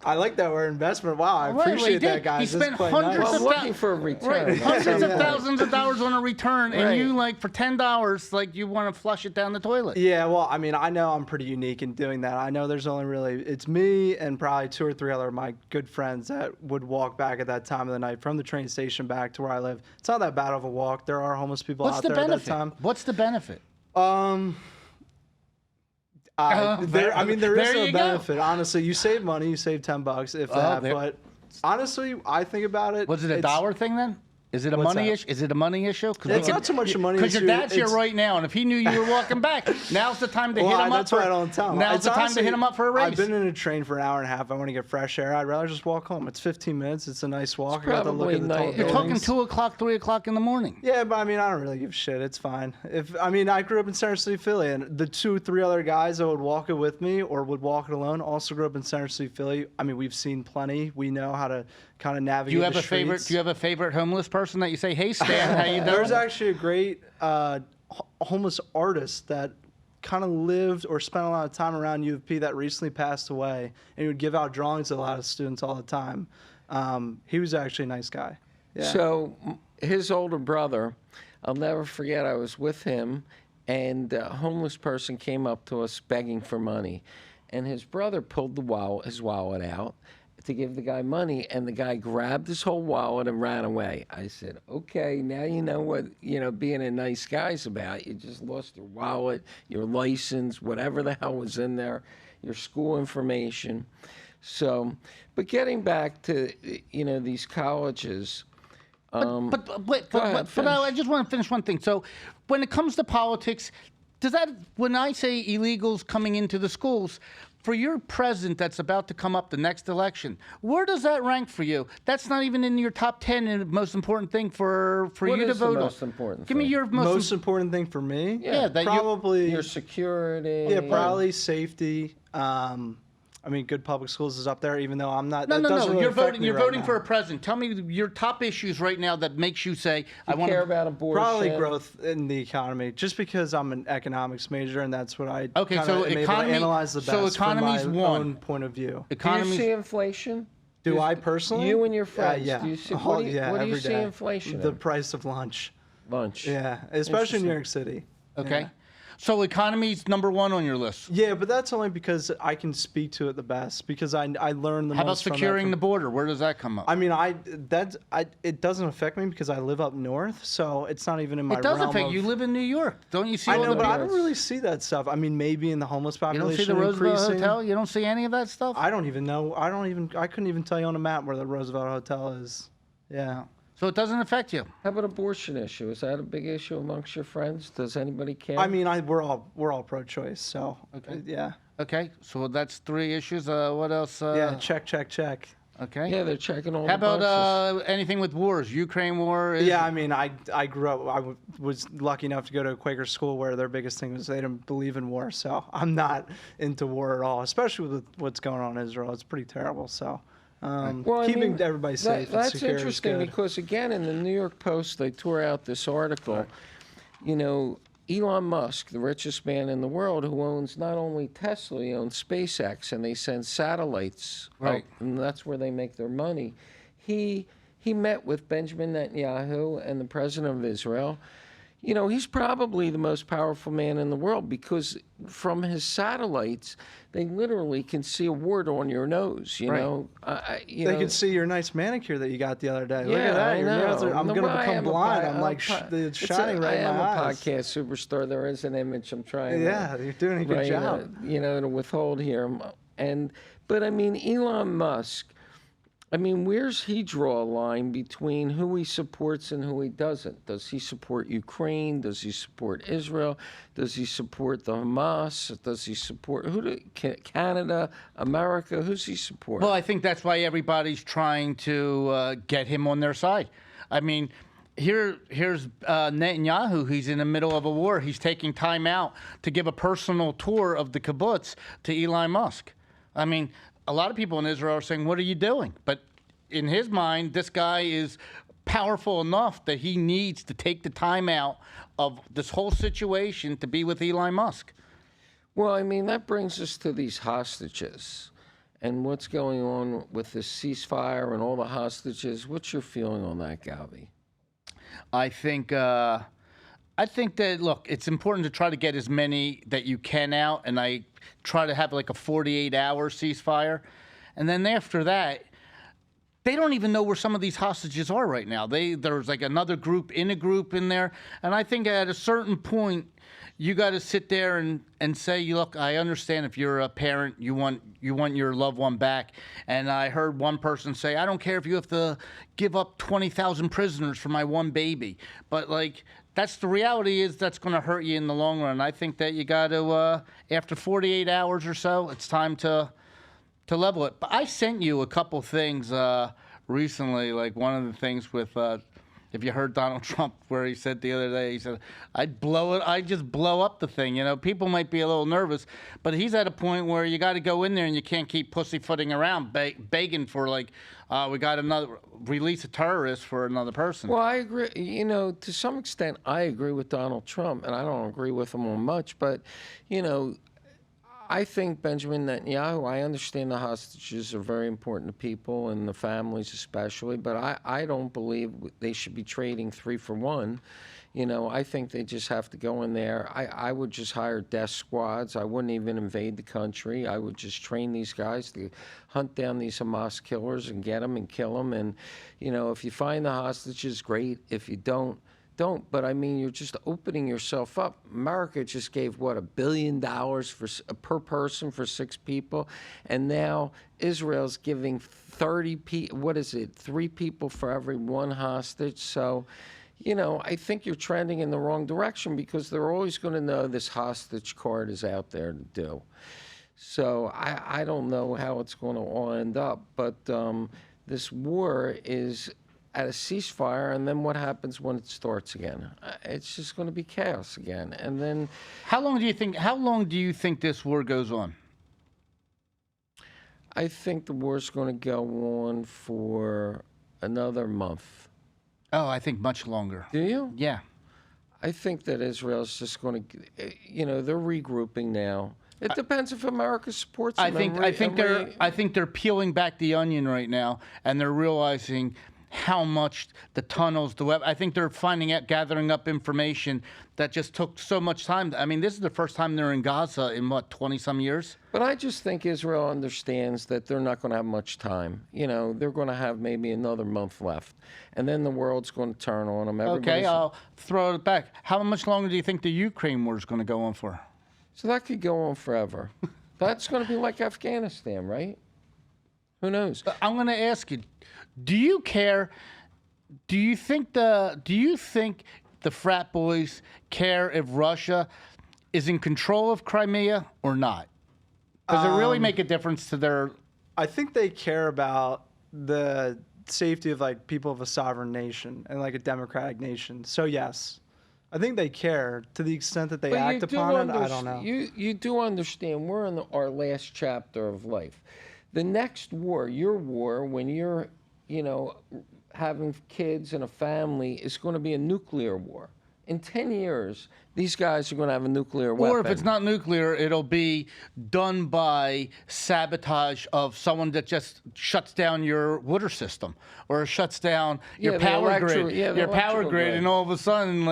I like that word investment. Wow, I Right, well, appreciate he did. that, guys. He That's spent quite hundreds nice. Well, of I'm looking for a return. Right, hundreds of thousands of dollars on a return, and Right. you for $10, you want to flush it down the toilet. Yeah, well, I mean, I know I'm pretty unique in doing that. I know there's only it's me and probably 2 or 3 other of my good friends that would walk back at that time of the night from the train station back to where I live. It's not that bad of a walk. There are homeless people What's out the there benefit? at that time. What's the benefit? There is there no you go. benefit. Honestly, you save money. You save $10 if that. there- But honestly, I think about it. Was it a it's- dollar thing then? Is it a What's money that? issue? Is it a money issue? It's not so much a money Because your issue, dad's here it's- right now, and if he knew you were walking back, now's the time to hit him up. That's why I don't tell him. Now's It's the time to honestly- hit him up for a race. I've been in a train for an hour and a half. I want to get fresh air. I'd rather just walk home. It's 15 minutes. It's a nice walk. I got to look probably at the tall nice. You're talking buildings. 2 o'clock, 3 o'clock in the morning. Yeah, but I mean, I don't really give a shit. It's fine. I grew up in Center City, Philly, and the 2, 3 other guys that would walk it with me or would walk it alone also grew up in Center City, Philly. I mean, we've seen plenty. We know how to kind of navigate. Do you have the a favorite? streets. Do you have a favorite homeless person that you say, "Hey, Stan, how you doing?" There's actually a great homeless artist that kind of lived or spent a lot of time around U of P that recently passed away, and he would give out drawings to a lot of students all the time. He was actually a nice guy. Yeah. So his older brother, I'll never forget, I was with him, and a homeless person came up to us begging for money. And his brother pulled his wallet out to give the guy money, and the guy grabbed his whole wallet and ran away. I said, okay, now you know what being a nice guy's about. You just lost your wallet, your license, whatever the hell was in there, your school information. So, but getting back to these colleges. But Go ahead, I finish. just want to finish one thing. So, when it comes to politics, does that, when I say illegals coming into the schools, for your president that's about to come up the next election, where does that rank for you? That's not even in your top 10 and most important thing for What you to is the vote on. most important Give me thing? your Most important thing for me? Yeah, that you- probably Your security. Yeah, probably safety. I mean, good public schools is up there, even though I'm not. No, that no, doesn't no. really You're affect voting. me You're right voting now. for a president. Tell me your top issues right now that makes you say I You want care to. about abortion. Probably growth in the economy, just because I'm an economics major, and that's what I Okay, kinda so am able economy- to analyze the best so economy's from my one. own point of view. Do you Economy. see inflation? Do I personally? You and your friends. Yeah. Do you see, Oh, what do you, yeah, what do you every see day. inflation The in? price of lunch. Lunch. Yeah, especially in New Interesting. York City. Okay. Yeah. So economy's number one on your list. Yeah, but that's only because I can speak to it the best, because I learned the How about most from that securing from- the border? Where does that come up? I mean, it doesn't affect me because I live up north, so it's not even in my It does realm affect of, you. Live in New York, don't you see? I all know, the but I bills? don't really see that stuff. I mean, maybe in the homeless You don't population see the Roosevelt increasing. Hotel. You don't see any of that stuff. I don't even know. I couldn't even tell you on a map where the Roosevelt Hotel is. Yeah. So it doesn't affect you. How about abortion issue? Is that a big issue amongst your friends? Does anybody care? I mean, we're all pro-choice, so Okay. yeah. Okay, so that's 3 issues. What else? Yeah, check. Okay. yeah, they're checking all How the about boxes. anything with wars? Ukraine war. Yeah, I mean, I grew up. Was lucky enough to go to a Quaker school where their biggest thing was they didn't believe in war. So I'm not into war at all, especially with what's going on in Israel. It's pretty terrible. So Well, I keeping mean, everybody safe. and That's secure is interesting good. because, again, in the New York Post, they tore out this article. You know, Elon Musk, the richest man in the world, who owns not only Tesla, he owns SpaceX, and they send satellites Right. up, and that's where they make their money. He met with Benjamin Netanyahu and the president of Israel. You know, he's probably the most powerful man in the world because from his satellites, they literally can see a wart on your nose. You Right. know, you They know, can see your nice manicure that you got the other day. Look yeah, at that. I Your nails know. are, I'm No, going to I become am a blind. po- I'm like, it's shining right I in am my a eyes. podcast superstar. There is an image I'm trying Yeah, to, you're doing a good job. you know, to withhold here. But I mean, Elon Musk, I mean, where's he draw a line between who he supports and who he doesn't? Does he support Ukraine? Does he support Israel? Does he support the Hamas? Does he support Canada, America? Who's he support? Well, I think that's why everybody's trying to get him on their side. I mean, here's Netanyahu. He's in the middle of a war. He's taking time out to give a personal tour of the kibbutz to Elon Musk. I mean, a lot of people in Israel are saying, "What are you doing?" But in his mind, this guy is powerful enough that he needs to take the time out of this whole situation to be with Elon Musk. Well, I mean, that brings us to these hostages and what's going on with this ceasefire and all the hostages. What's your feeling on that, Govy? I think that, look, it's important to try to get as many that you can out, and I try to have like a 48-hour ceasefire. And then after that, they don't even know where some of these hostages are right now. There's like another group in there. And I think at a certain point, you got to sit there and say, look, I understand if you're a parent, you want your loved one back. And I heard one person say, I don't care if you have to give up 20,000 prisoners for my one baby. But like, that's the reality is that's going to hurt you in the long run. I think that you got to, after 48 hours or so, it's time to level it. But I sent you a couple things recently, like one of the things with, if you heard Donald Trump, where he said the other day, he said, I'd just blow up the thing. You know, people might be a little nervous, but he's at a point where you got to go in there and you can't keep pussyfooting around, begging for like, we got release a terrorist for another person. Well, I agree. You know, to some extent, I agree with Donald Trump, and I don't agree with him on much, but, you know, I think Benjamin Netanyahu, I understand the hostages are very important to people and the families especially, but I don't believe they should be trading 3 for 1. You know, I think they just have to go in there. I would just hire death squads. I wouldn't even invade the country. I would just train these guys to hunt down these Hamas killers and get them and kill them. And, you know, if you find the hostages, great. If you don't. But I mean, you're just opening yourself up. America just gave what, $1 billion per person for 6 people, and now Israel's giving 3 people for every 1 hostage. So, I think you're trending in the wrong direction because they're always going to know this hostage card is out there to do. So I don't know how it's going to all end up, but this war is at a ceasefire, and then what happens when it starts again? It's just going to be chaos again. And then, How long do you think this war goes on? I think the war's going to go on for another month. Oh, I think much longer. Do you? Yeah. I think that Israel's just going to, they're regrouping now. It depends if America supports them. I think they're peeling back the onion right now, and they're realizing how much the tunnels, the web. I think they're gathering up information that just took so much time. I mean, this is the first time they're in Gaza in 20-some years. But I just think Israel understands that they're not going to have much time. They're going to have maybe another month left, and then the world's going to turn on them. Okay, I'll throw it back. How much longer do you think the Ukraine war is going to go on for? So that could go on forever. That's going to be like Afghanistan, right? Who knows? I'm going to ask you, do you care? Do you think the frat boys care if Russia is in control of Crimea or not? Does it really make a difference to their? I think they care about the safety of like people of a sovereign nation and like a democratic nation. So yes, I think they care to the extent that they But act upon it. I don't know. You do understand we're in our last chapter of life. The next war, your war, when you're, having kids and a family, is going to be a nuclear war. In 10 years, these guys are going to have a nuclear weapon. Or if it's not nuclear, it'll be done by sabotage of someone that just shuts down your water system or shuts down your power grid. Your power grid, and all of a sudden,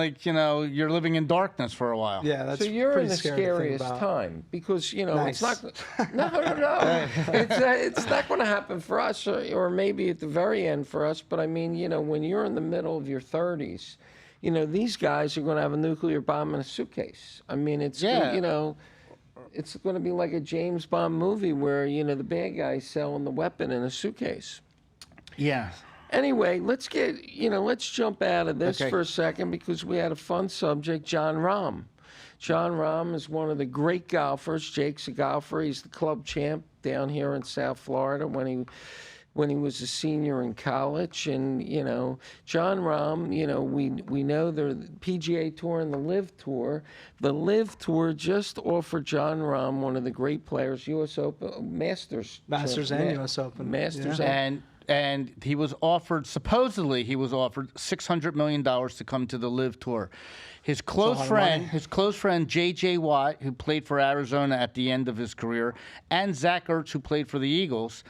you're living in darkness for a while. Yeah, that's so you're in pretty the scary to think scariest about. time because Nice. it's not. No. It's not going to happen for us, or maybe at the very end for us. But I mean, when you're in the middle of your 30s. These guys are going to have a nuclear bomb in a suitcase. I mean, it's it's going to be like a James Bond movie where the bad guy's selling the weapon in a suitcase. Yeah. Anyway, let's jump out of this for a second because we had a fun subject, John Rahm. John Rahm is one of the great golfers. Jake's a golfer. He's the club champ down here in South Florida when he was a senior in college. And, John Rahm, we know the PGA Tour and the LIV Tour. The LIV Tour just offered John Rahm, one of the great players, U.S. Open, Masters and U.S. Open. Masters. And he was offered, supposedly $600 million to come to the LIV Tour. His close friend J.J. Watt, who played for Arizona at the end of his career, and Zach Ertz, who played for the Eagles,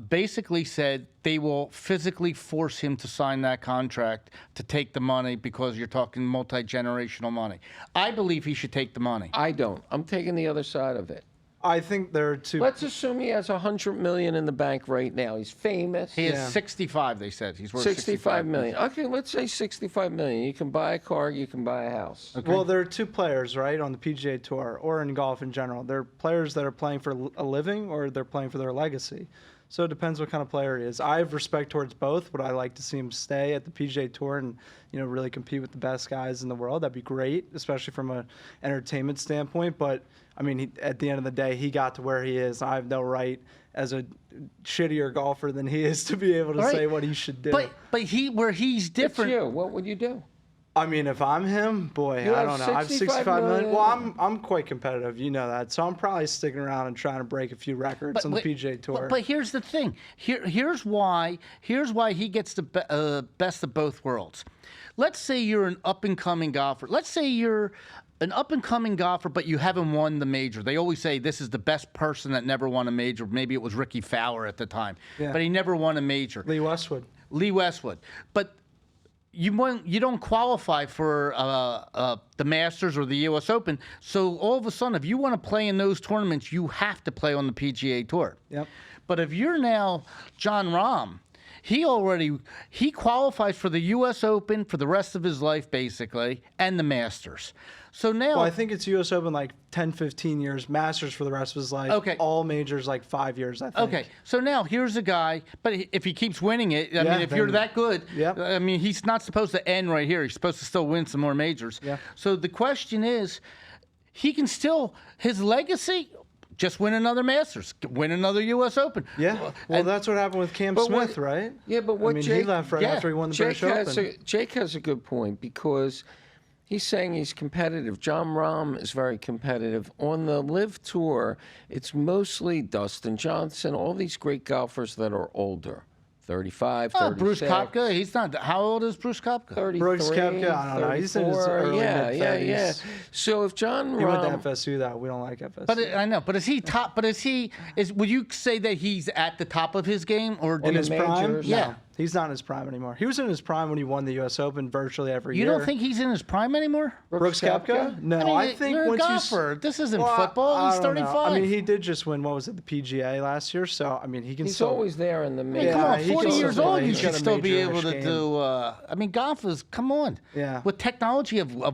basically said they will physically force him to sign that contract to take the money because you're talking multi-generational money. I believe he should take the money. I don't. I'm taking the other side of it. I think there are two. Let's assume he has $100 million in the bank right now. He's famous. He has 65. They said he's worth 65 million. Okay, let's say 65 million. You can buy a car. You can buy a house. Okay. Well, there are two players, right, on the PGA Tour or in golf in general. They're players that are playing for a living or they're playing for their legacy. So it depends what kind of player he is. I have respect towards both. Would I like to see him stay at the PGA Tour and really compete with the best guys in the world? That'd be great, especially from an entertainment standpoint. But I mean, at the end of the day, he got to where he is. I have no right as a shittier golfer than he is to be able to say what he should do. But where he's different. It's you. What would you do? I mean, if I'm him, boy, You I have don't know. I have 65 million. million. Well, I'm quite competitive, you know that. So I'm probably sticking around and trying to break a few records on the PGA Tour. But here's the thing. Here's why he gets the best of both worlds. Let's say you're an up-and-coming golfer. Let's say you're an up-and-coming golfer, but you haven't won the major. They always say this is the best person that never won a major. Maybe it was Ricky Fowler at the time, but he never won a major. Lee Westwood. But you don't qualify for the Masters or the U.S. Open. So all of a sudden, if you want to play in those tournaments, you have to play on the PGA Tour. Yep. But if you're now John Rahm, he qualifies for the U.S. Open for the rest of his life, basically, and the Masters. So now, Well, I think it's U.S. Open like 10, 15 years, Masters for the rest of his life. Okay. All majors like 5 years, I think. okay, so now here's a guy, but if he keeps winning it, I mean, if you're then- that good, Yep. I mean, he's not supposed to end right here. He's supposed to still win some more majors. Yeah. So the question is, he can still, his legacy, just win another Masters, win another U.S. Open. Yeah. Well, And- that's what happened with Cam But what- Smith, right? Yeah, but what I mean, he Jake- left right yeah, after he won the Jake British Open. Jake has a good point because he's saying he's competitive. John Rahm is very competitive. On the Live Tour, it's mostly Dustin Johnson, all these great golfers that are older, 35, 36. Bruce Koepka, he's not. How old is Bruce Koepka? 33, Brooks Koepka, I don't know. He's in his 34. early yeah. mid-30s. So if John He went to Rahm, FSU, though. We don't like FSU. But I know. But is he top? But would you say that he's at the top of his game, or do in you- his prime? majors? Yeah. No, he's not in his prime anymore. He was in his prime when he won the U.S. Open virtually every you year. don't think he's in his prime anymore? Brooks Koepka? No, I mean, I think you're a once you golfer. This isn't Well, football. I He's don't know. 35. I mean, he did just win. What was it, the PGA last year? So I mean, he can he's still. always there in the I mean, majors. come Yeah, on, he 40 can years still old, play. you He's should got a still be able major-ish to game. do. I mean, golf is. Come on. Yeah. With technology of the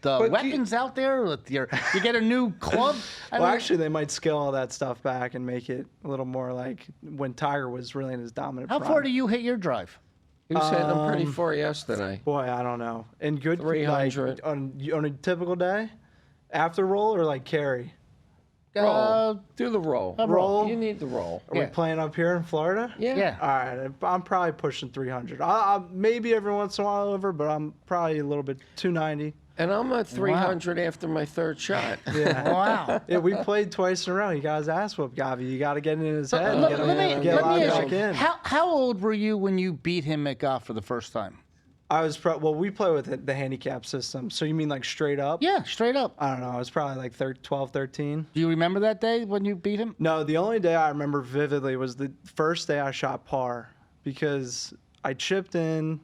But do weapons out there, with you get a new club. I Well, mean, actually, they might scale all that stuff back and make it a little more like when Tiger was really in his dominant how prime. far do you hit your drive? He was hitting them pretty far yesterday. Boy, I don't know. In good 300. like, on a typical day, after roll or like carry. Roll. Do the roll. roll. You need the roll. Are Yeah. we playing up here in Florida? Yeah. All right, I'm probably pushing 300. I maybe every once in a while over, but I'm probably a little bit 290. And I'm at 300 after my third shot. Yeah. Wow. Yeah, we played twice in a row. He got his ass whooped, Govy. You got to get it in his head. Let, Get him, let me, get let me loud ask back you, in. how old were you when you beat him at golf for the first time? I was well. We play with the handicap system. So you mean like straight up? Yeah, straight up. I don't know. I was probably like 12, 13. Do you remember that day when you beat him? No, the only day I remember vividly was the first day I shot par because I chipped in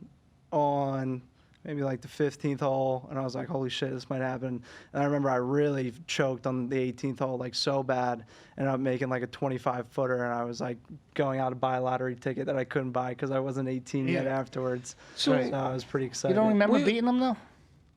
on maybe like the 15th hole, and I was like, holy shit, this might happen. And I remember I really choked on the 18th hole like so bad, and I'm making like a 25-footer, and I was like going out to buy a lottery ticket that I couldn't buy because I wasn't 18 yet afterwards. So- So I was pretty excited. You don't remember We- beating him though?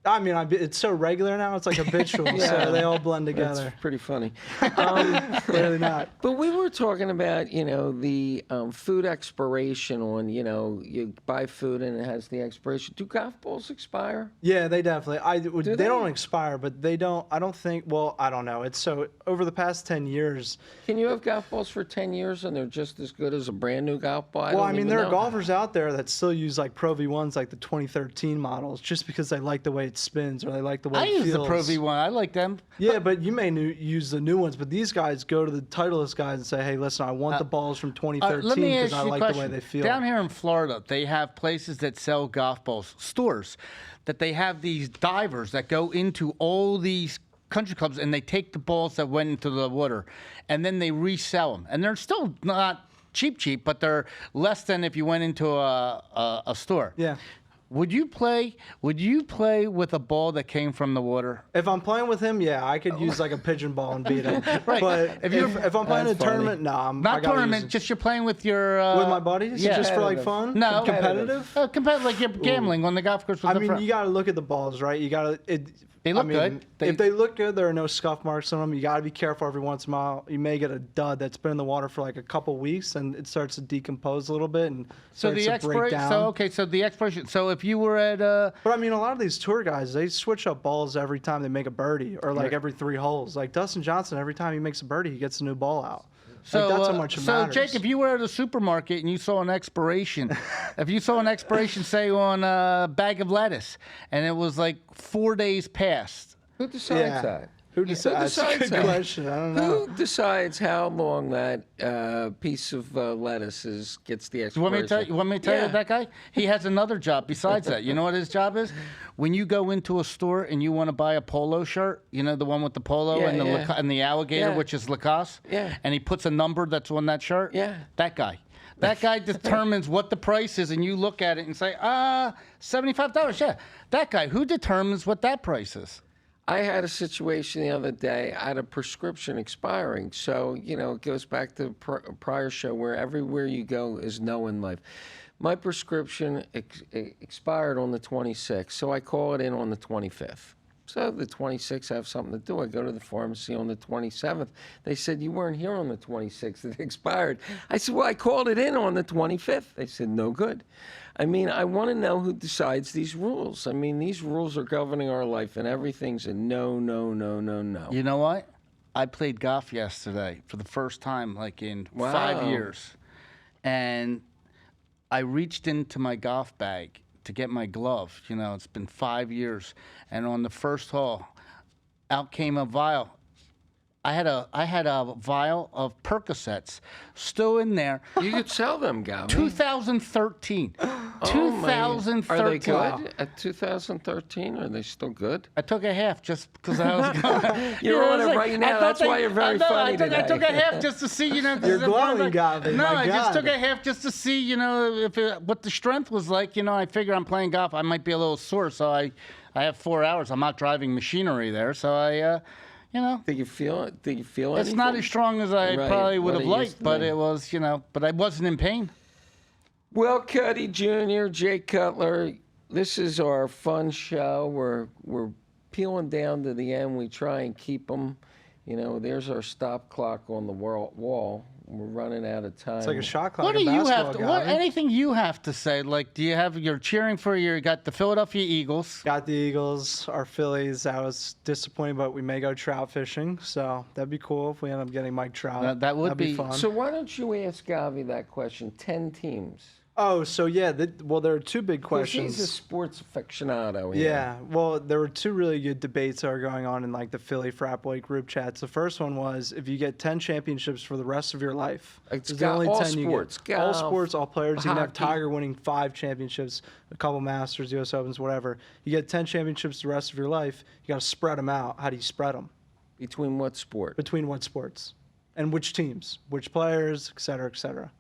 I mean, it's so regular now, it's like habitual, Yeah. so they all blend together. That's pretty funny. Clearly not. But we were talking about, the food expiration on, you buy food and it has the expiration. Do golf balls expire? Yeah, they definitely. They they? don't expire, but they don't. I don't think. Well, I don't know. It's so over the past 10 years. Can you have golf balls for 10 years and they're just as good as a brand new golf ball? Well, I mean, there are know. golfers out there that still use like Pro V1s, like the 2013 models, just because they like the way it spins or they like the way I it use feels. the Pro V1. I like them. Yeah, but you may use the new ones. But these guys go to the Titleist guys and say, "Hey, listen, I want the balls from 2013 Let me because ask I you a like question. the way they feel." Down here in Florida, they have places that sell golf balls, stores, that they have these divers that go into all these country clubs and they take the balls that went into the water and then they resell them. And they're still not cheap, but they're less than if you went into a store. Yeah. Would you play with a ball that came from the water? If I'm playing with him, yeah, I could use like a pigeon ball and beat him. Right. But if I'm playing in a That's funny. tournament, no, I Not gotta tournament, use just you're playing with your with my buddies, yeah. just for like fun. No. competitive. Competitive, like you're gambling on the golf course with I the mean, friend. you got to look at the balls, right? You got to. They look good. If they look good, there are no scuff marks on them. You got to be careful every once in a while. You may get a dud that's been in the water for like a couple weeks and it starts to decompose a little bit and So starts the to break expiration. down. So the expiration. So if you were at But I mean, a lot of these tour guys, they switch up balls every time they make a birdie or like every 3 holes. Like Dustin Johnson, every time he makes a birdie, he gets a new ball out. so Like, that's how much it so matters. Jake, if you were at a supermarket and you saw an expiration, say on a bag of lettuce, and it was like 4 days past. Who decides that? Who decides? That's a good that? question. I don't know. Who decides how long that piece of lettuce gets the expiration? You want me to tell you that guy? He has another job besides that. You know what his job is? When you go into a store and you want to buy a polo shirt, you know, the one with the polo Yeah, and the yeah. and the alligator, Yeah. which is Lacoste. Yeah. And he puts a number that's on that shirt. Yeah. That guy. That guy determines what the price is, and you look at it and say, $75. Yeah. That guy. Who determines what that price is? I had a situation the other day. I had a prescription expiring. So, it goes back to the prior show where everywhere you go is no in life. My prescription expired on the 26th, so I call it in on the 25th. So the 26th, I have something to do. I go to the pharmacy on the 27th. They said, you weren't here on the 26th. It expired. I said, well, I called it in on the 25th. They said, no good. I mean, I want to know who decides these rules. I mean, these rules are governing our life, and everything's a no, no, no, no, no. You know what? I played golf yesterday for the first time, like in 5 years. And I reached into my golf bag to get my glove. It's been 5 years. And on the first hole, out came a vial. I had a vial of Percocets still in there. You could sell them, Govy. 2013. Oh, 2013. Are they good at 2013? Are they still good? I took a half just because I was going. You're on it right now. That's why you're very funny today. I took a half just to see, You're glowing, Govy. No, My I just God. took a half just to see, what the strength was like. I figure I'm playing golf. I might be a little sore, so I have 4 hours. I'm not driving machinery there, so I. Did you feel it? Did you feel it? It's not as strong as I probably would what have it used liked, to but be. it was, but I wasn't in pain. Well, Cutty Jr., Jay Cutler, this is our fun show. We're peeling down to the end. We try and keep them. There's our stop clock on the wall. We're running out of time. It's like a shot clock. What do in you have basketball, to? Govy. Anything you have to say? Like, do you have? You're cheering for you got the Philadelphia Eagles. Got the Eagles, our Phillies. I was disappointed, but we may go trout fishing, so that'd be cool if we end up getting Mike Trout. That would That'd be- fun. So why don't you ask Govy that question? 10 teams. Oh, so yeah. Well, there are two big 'Cause questions. he's a sports aficionado. Yeah, well, there were two really good debates that are going on in like the Philly Frat Boy group chats. The first one was if you get 10 championships for the rest of your life, It's there's got all you sports, get. All golf, sports, all players. You can have hockey. Tiger winning 5 championships, a couple Masters, U.S. Opens, whatever. You get 10 championships the rest of your life. You got to spread them out. How do you spread them? Between what sport? Between what sports? And which teams? Which players? Et cetera, et cetera.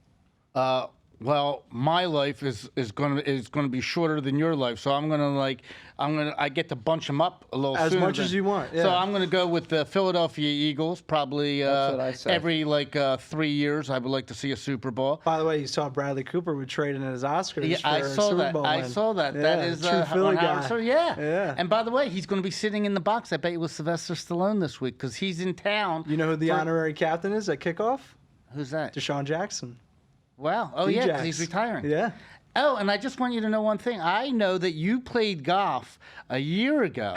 Well, my life is gonna be shorter than your life, so I get to bunch them up a little As sooner much as you want, So yeah. I'm gonna go with the Philadelphia Eagles. Probably That's what I said. every 3 years, I would like to see a Super Bowl. By the way, you saw Bradley Cooper would trade in his Oscars Yeah, for I a saw Super that. Bowl I win. saw that. Yeah, That is true Philly on guy. Howard. So yeah. Yeah. And by the way, he's going to be sitting in the box. I bet you with Sylvester Stallone this week because he's in town. You know who the for- honorary captain is at kickoff? Who's that? Deshaun Jackson. Wow. Oh yeah, because D-Jax. he's retiring. Yeah. Oh, and I just want you to know one thing. I know that you played golf a year ago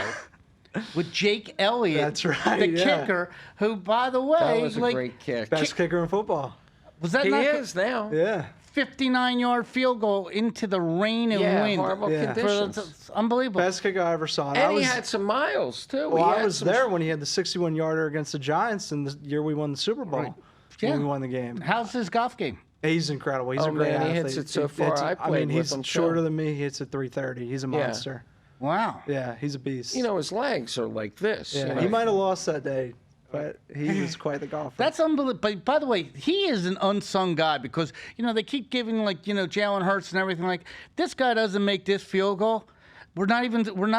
with Jake Elliott, That's right, the yeah. kicker, who, by the way, That was a great kick. Best kicker in football. was that He not is now. Yeah. 59-yard field goal into the rain and Yeah, wind? horrible Yeah. conditions. It's unbelievable. Best kicker I ever saw. And he had some miles, too. well, He I had was some- there when he had the 61-yarder against the Giants in the year we won the Super Bowl. Right. Yeah. When we won the game. How's his golf game? He's incredible. He's Oh, a great man, he athlete. hits it so far. I I played mean, with he's him, too. shorter than me. He hits it 330. He's a Yeah. monster. Wow. Yeah, he's a beast. His legs are like this. yeah, he might have lost that day, but he was quite the golfer. That's unbelievable. But by the way, he is an unsung guy because they keep giving Jalen Hurts and everything like this guy doesn't make this field goal. They're not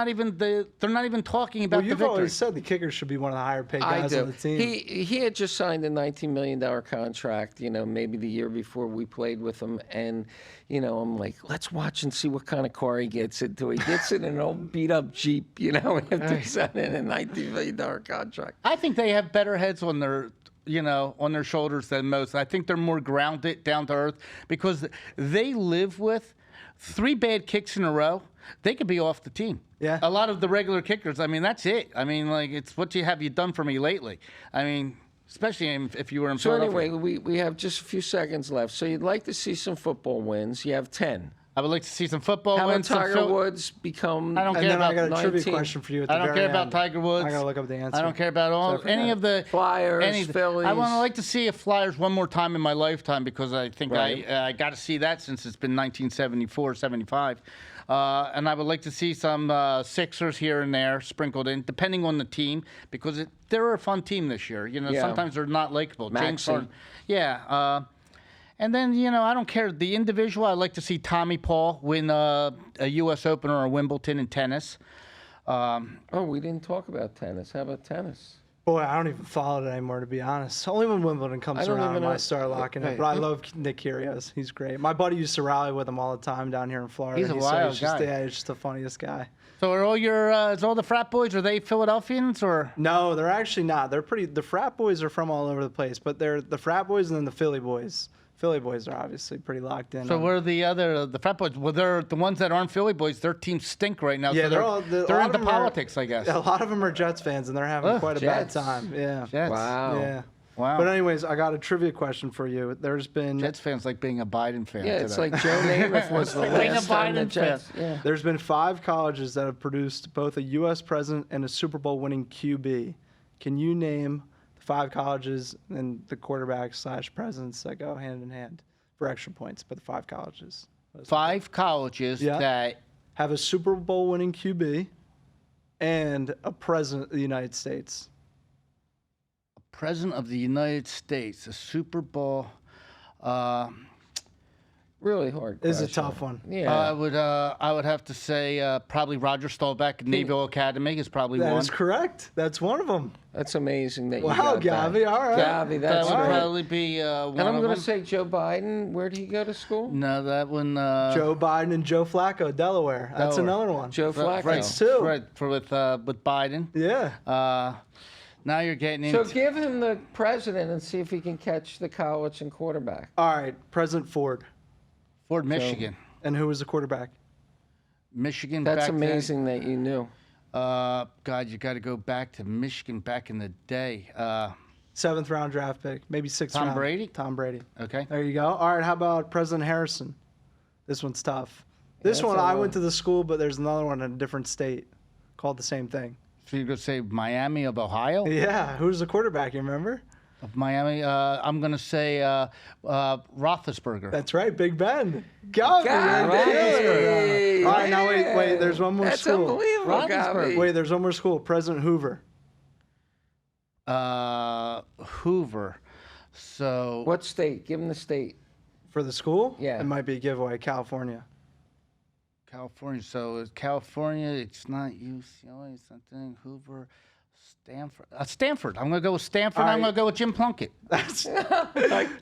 even talking about well, the you've victory. always said the kicker should be one of the higher paid I guys do. on the team. He had just signed a $19 million contract, maybe the year before we played with him. And, I'm like, let's watch and see what kind of car he gets into. He gets in an old beat up Jeep, after signing a $19 million contract. I think they have better heads on their shoulders than most. I think they're more grounded, down to earth, because they live with 3 bad kicks in a row. They could be off the team. Yeah. A lot of the regular kickers, I mean, that's it. I mean, it's what have you done for me lately? I mean, especially if you were in So Philadelphia. anyway, we have just a few seconds left. So you'd like to see some football wins. You have 10. I would like to see some football How about wins. some Tiger Woods become... I don't and care then I got a about trivia 19. question for you at the I don't very care about end. Tiger Woods. I gotta look up the answer. I don't care about all any of the Flyers, Phillies. I want to like to see a Flyers one more time in my lifetime because I think Right. I got to see that since it's been 1974, 75. And I would like to see some Sixers here and there sprinkled in, depending on the team, because they're a fun team this year. Yeah. Sometimes they're not likable. James Maxey. Harden, yeah. And then, I don't care. The individual, I'd like to see Tommy Paul win a U.S. Open or a Wimbledon in tennis. Oh, we didn't talk about tennis. How about tennis? Boy, I don't even follow it anymore, to be honest. Only when Wimbledon comes I don't around, even I know- start locking Hey. it. But I love Nick Kyrgios. He's great. My buddy used to rally with him all the time down here in Florida. He's a said wild he's just, guy. Yeah, he's just the funniest guy. So are all your is all the frat boys, are they Philadelphians or? No, they're actually not. They're pretty. The frat boys are from all over the place, but they're the frat boys and then the Philly boys. Philly boys are obviously pretty locked in. So on- what are the frat boys? Well, they're the ones that aren't Philly boys. Their teams stink right now. Yeah, so they're all- a they're lot of into them are- politics, I guess. A lot of them are Jets fans, and they're having quite a Jets. bad time. Yeah. Jets. Wow. Yeah. Wow. But anyways, I got a trivia question for you. There's been Jets fans like being a Biden fan. Yeah, it's today. like Joe Namath was the Like being a last time the Biden Jets. fan. Yeah. There's been 5 colleges that have produced both a U.S. president and a Super Bowl winning QB. Can you name the 5 colleges and the quarterbacks/presidents that go hand in hand for extra points? But the 5 colleges 5 colleges Yeah. that have a Super Bowl winning QB and a president of the United States. President of the United States, a Super Bowl. Really hard. This is a question. tough one. Yeah. I would have to say probably Roger Staubach, Naval Academy is probably That one. is correct. That's one of them. That's amazing that you Wow, got that. Gavi, all right. Gavi, That that's would great. probably be one And I'm of going to them. say Joe Biden. Where did he go to school? No, that one. Joe Biden and Joe Flacco, Delaware. That's Delaware. another one. Joe Flacco. Right, That's 2. right with Biden. Yeah. Now you're getting So into. give him the president and see if he can catch the college and quarterback. All right. President Ford. Ford, Michigan. And who was the quarterback? Michigan. That's back amazing that you knew. Then, God, you got to go back to Michigan back in the day. 7th round draft pick, maybe 6th Tom round. Brady? Tom Brady. Okay. There you go. All right, how about President Harrison? This one's tough. This that's one, a I lot. went to the school, but there's another one in a different state called the same thing. So you're going to say Miami of Ohio? Yeah, who's the quarterback, you remember? Of Miami? I'm going to say Roethlisberger. That's right, Big Ben. Gavi. Gavi. All right, now wait, there's one more That's school. unbelievable, Roethlisberger. Gavi. Wait, there's one more school. President Hoover. Hoover. So What state? Give him the state. For the school? Yeah. It might be a giveaway, California. California. So it's California. It's not UCLA. It's something. Hoover. Stanford. Stanford. I'm going to go with Stanford. All I'm right. going to go with Jim Plunkett.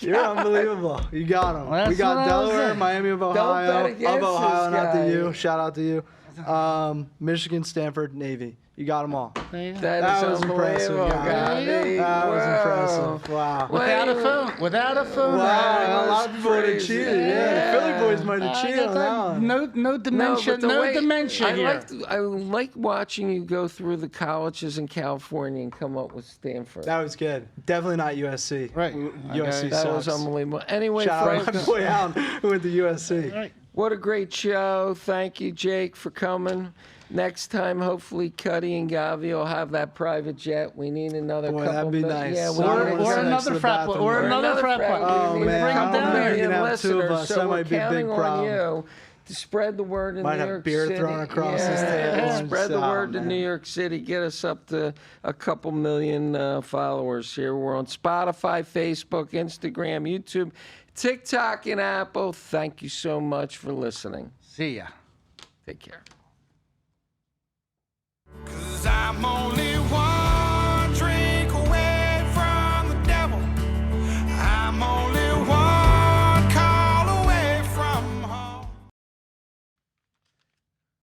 You're unbelievable. You got him. Well, We that's what got I was Delaware, saying. Miami of bet Ohio. against Of Ohio, this not to guy. you. Shout out to you. Michigan, Stanford, Navy. You got them all. That That is was impressive, unbelievable, Gavi. Gavi. That was Wow. impressive. Wow. Without a phone. Without a phone. Wow, a That lot of was people would have crazy. cheated. Yeah, the Philly boys might have cheated on that one. No dementia. but the No way- dementia here. I like watching you go through the colleges in California and come up with Stanford. That was good. Definitely not USC. Right. USC That sucks. was unbelievable. Anyway, Shout out Frank, my boy Allen who went to USC. what a great show. Thank you, Jake, for coming. Next time, hopefully, Cutty and Govy will have that private jet. We need another Boy, couple. that'd be nice. Yeah, we Or- need or another- next to another the frat boy. bathroom Or there. another frat boy. Oh, We need man, a I couple don't know if you million can have 2 of listeners, us. so That we're might be a big counting on problem. you to spread the word in Might New have York beer City. thrown across this table and Spread the just- word to man. New York City. Get us up to a couple million followers here. We're on Spotify, Facebook, Instagram, YouTube, TikTok, and Apple. Thank you so much for listening. See ya. Take care. 'Cause I'm only